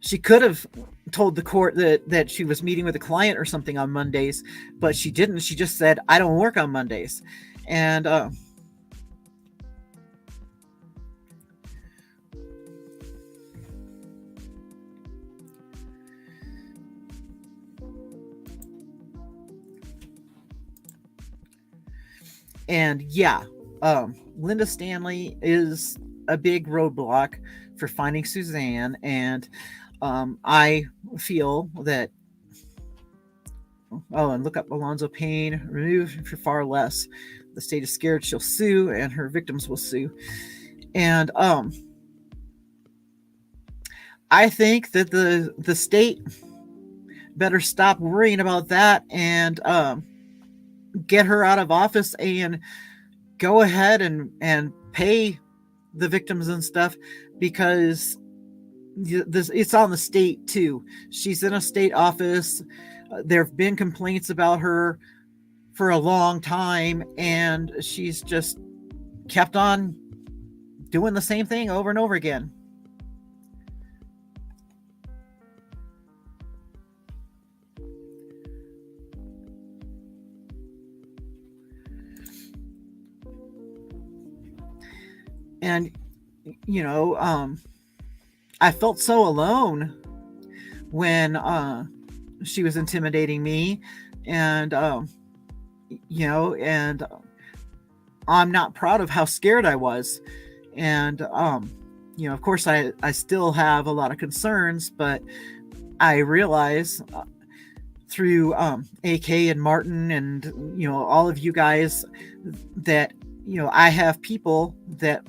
A: she could have told the court that she was meeting with a client or something on Mondays, but she didn't. She just said, I don't work on Mondays. And yeah, Linda Stanley is a big roadblock for finding Suzanne. And I feel that, and look up Alonzo Payne, removed for far less the state is scared she'll sue and her victims will sue. And I think that the state better stop worrying about that and get her out of office and go ahead and pay the victims and stuff, because it's on the state too. She's in a state office. There have been complaints about her for a long time, and she's just kept on doing the same thing over and over again. And, you know, I felt so alone when she was intimidating me, and, you know, and I'm not proud of how scared I was. And, you know, of course, I still have a lot of concerns, but I realize through AK and Martin and, you know, all of you guys that, you know, I have people that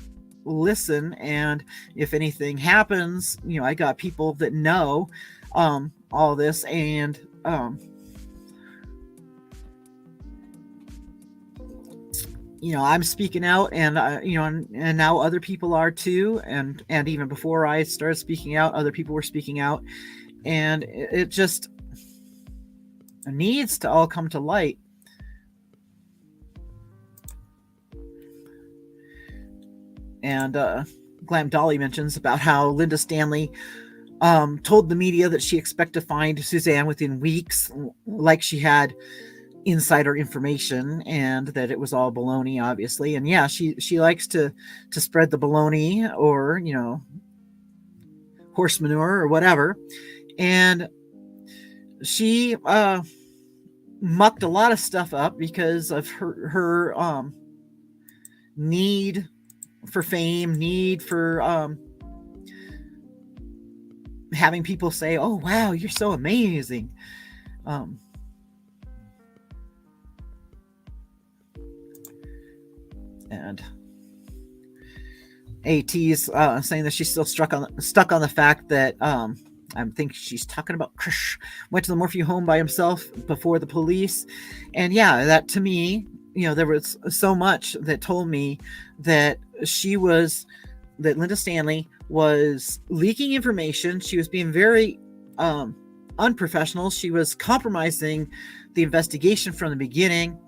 A: listen, and if anything happens, you know, I got people that know all this, and you know, I'm speaking out, and you know, and now other people are too, and even before I started speaking out, other people were speaking out, and it just needs to all come to light. And Glam Dolly mentions about how Linda Stanley told the media that she expected to find Suzanne within weeks, like she had insider information, and that it was all baloney, obviously. And yeah, she likes to spread the baloney, or, you know, horse manure or whatever. And she mucked a lot of stuff up because of her need for fame, need for having people say, oh wow, you're so amazing. And AT's saying that she's still stuck on the fact that I think she's talking about Krish went to the Morphew home by himself before the police. And yeah, that to me, you know, there was so much that told me that that Linda Stanley was leaking information. She was being very unprofessional. She was compromising the investigation from the beginning.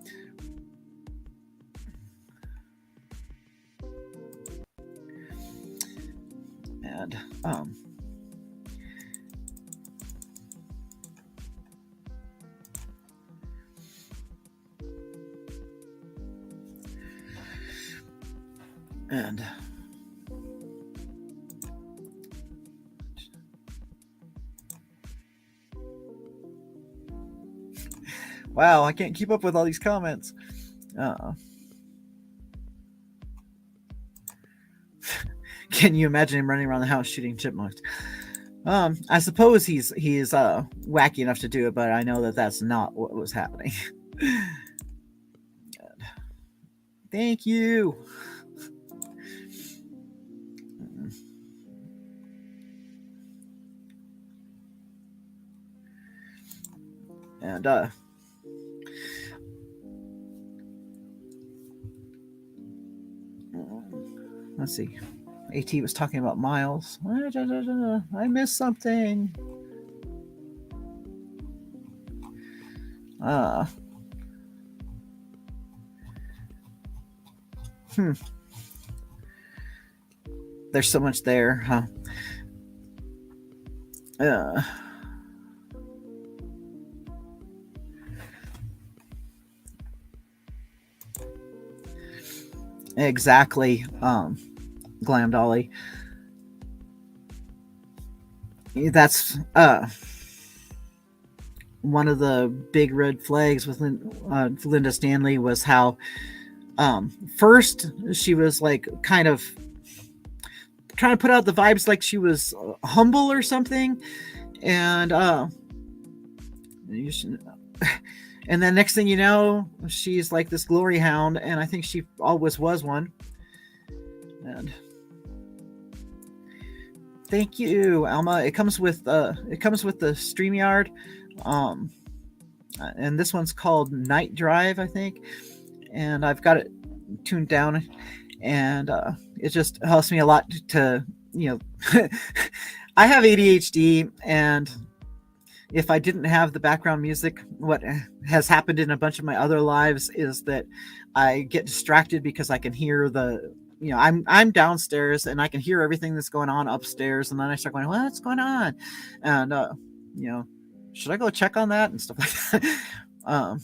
A: And wow, I can't keep up with all these comments. Can you imagine him running around the house shooting chipmunks? I suppose he's wacky enough to do it, but I know that that's not what was happening. Thank you. And let's see. AT was talking about Miles. I missed something. There's so much there, huh? Exactly. Glam Dolly. That's one of the big red flags with Linda Stanley was how first she was like kind of trying to put out the vibes like she was humble or something, and And then next thing you know, she's like this glory hound, and I think she always was one. And thank you, Alma. It comes with the StreamYard, and this one's called Night Drive, I think. And I've got it tuned down, and it just helps me a lot to I have ADHD, and if I didn't have the background music, what has happened in a bunch of my other lives is that I get distracted because I can hear I'm downstairs and I can hear everything that's going on upstairs, and then I start going, what's going on? And should I go check on that and stuff like that?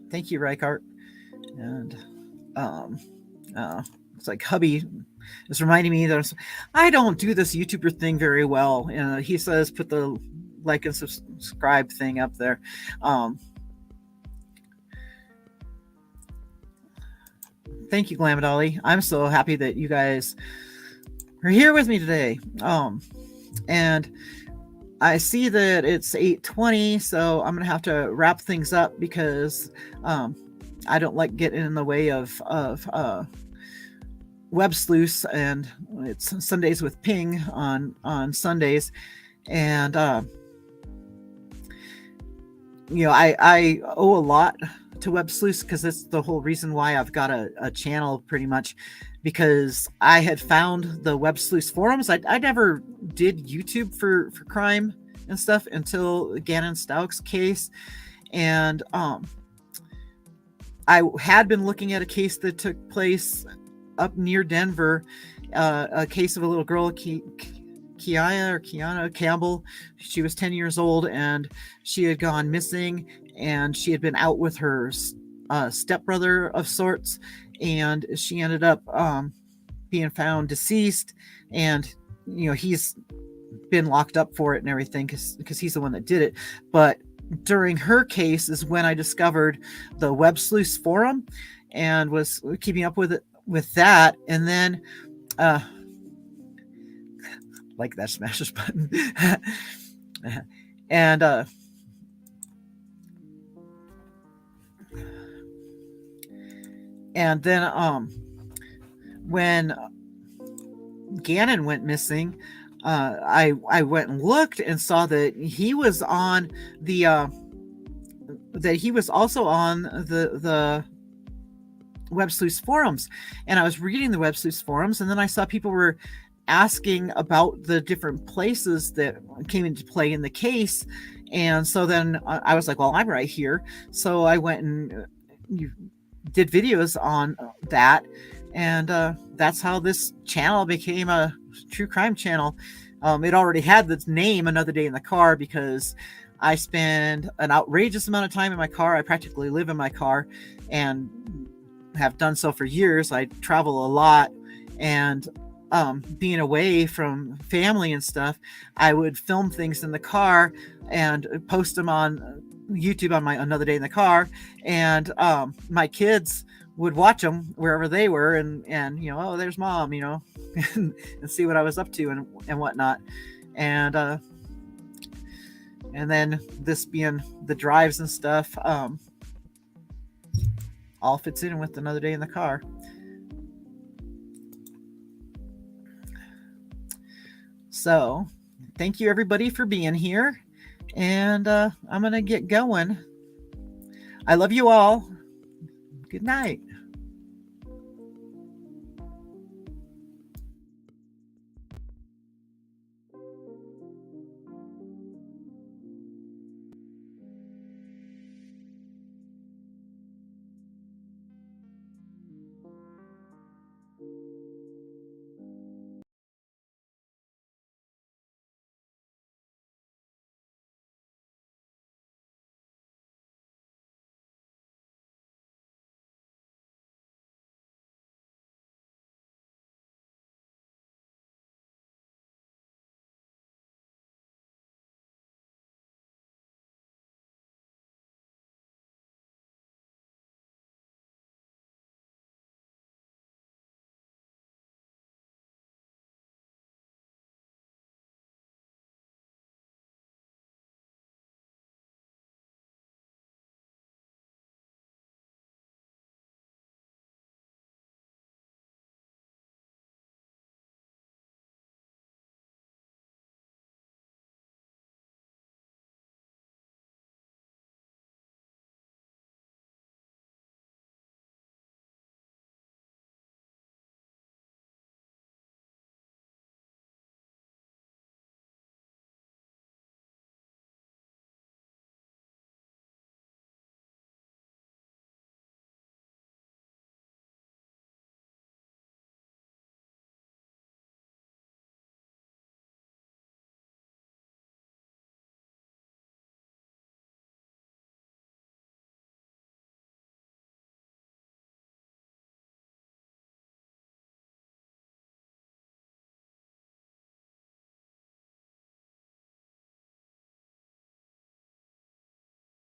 A: Thank you, Reichart. And it's like hubby is reminding me that I don't do this YouTuber thing very well. And he says put the like and subscribe thing up there. Thank you, Glamadolly. I'm so happy that you guys are here with me today. And I see that it's 8:20, so I'm gonna have to wrap things up because I don't like getting in the way of Web Sleuths, and it's Sundays with Ping on Sundays, and I owe a lot to Web Sleuths because it's the whole reason why I've got a channel, pretty much, because I had found the Web Sleuths forums. I never did YouTube for crime and stuff until Gannon Stauch's case, and I had been looking at a case that took place up near Denver, a case of a little girl, Kiana Campbell. She was 10 years old, and she had gone missing, and she had been out with her stepbrother of sorts, and she ended up being found deceased, and he's been locked up for it and everything because he's the one that did it. But during her case is when I discovered the Web Sleuths forum and was keeping up with that, and then like that smashes button. And then when Gannon went missing, I went and looked and saw that he was on that he was also on the Web Sleuths forums, and I was reading the Web Sleuths forums, and then I saw people were asking about the different places that came into play in the case, and so then I was like, well, I'm right here, so I went and did videos on that, and that's how this channel became a true crime channel. It already had the name Another Day in the Car because I spend an outrageous amount of time in my car. I practically live in my car and have done so for years. I travel a lot, and being away from family and stuff, I would film things in the car and post them on YouTube on my Another Day in the Car, and my kids would watch them wherever they were, and oh, there's mom, and see what I was up to and whatnot, and then this being the drives and stuff, all fits in with Another Day in the Car. So thank you everybody for being here, and I'm gonna get going. I love you all. Good night.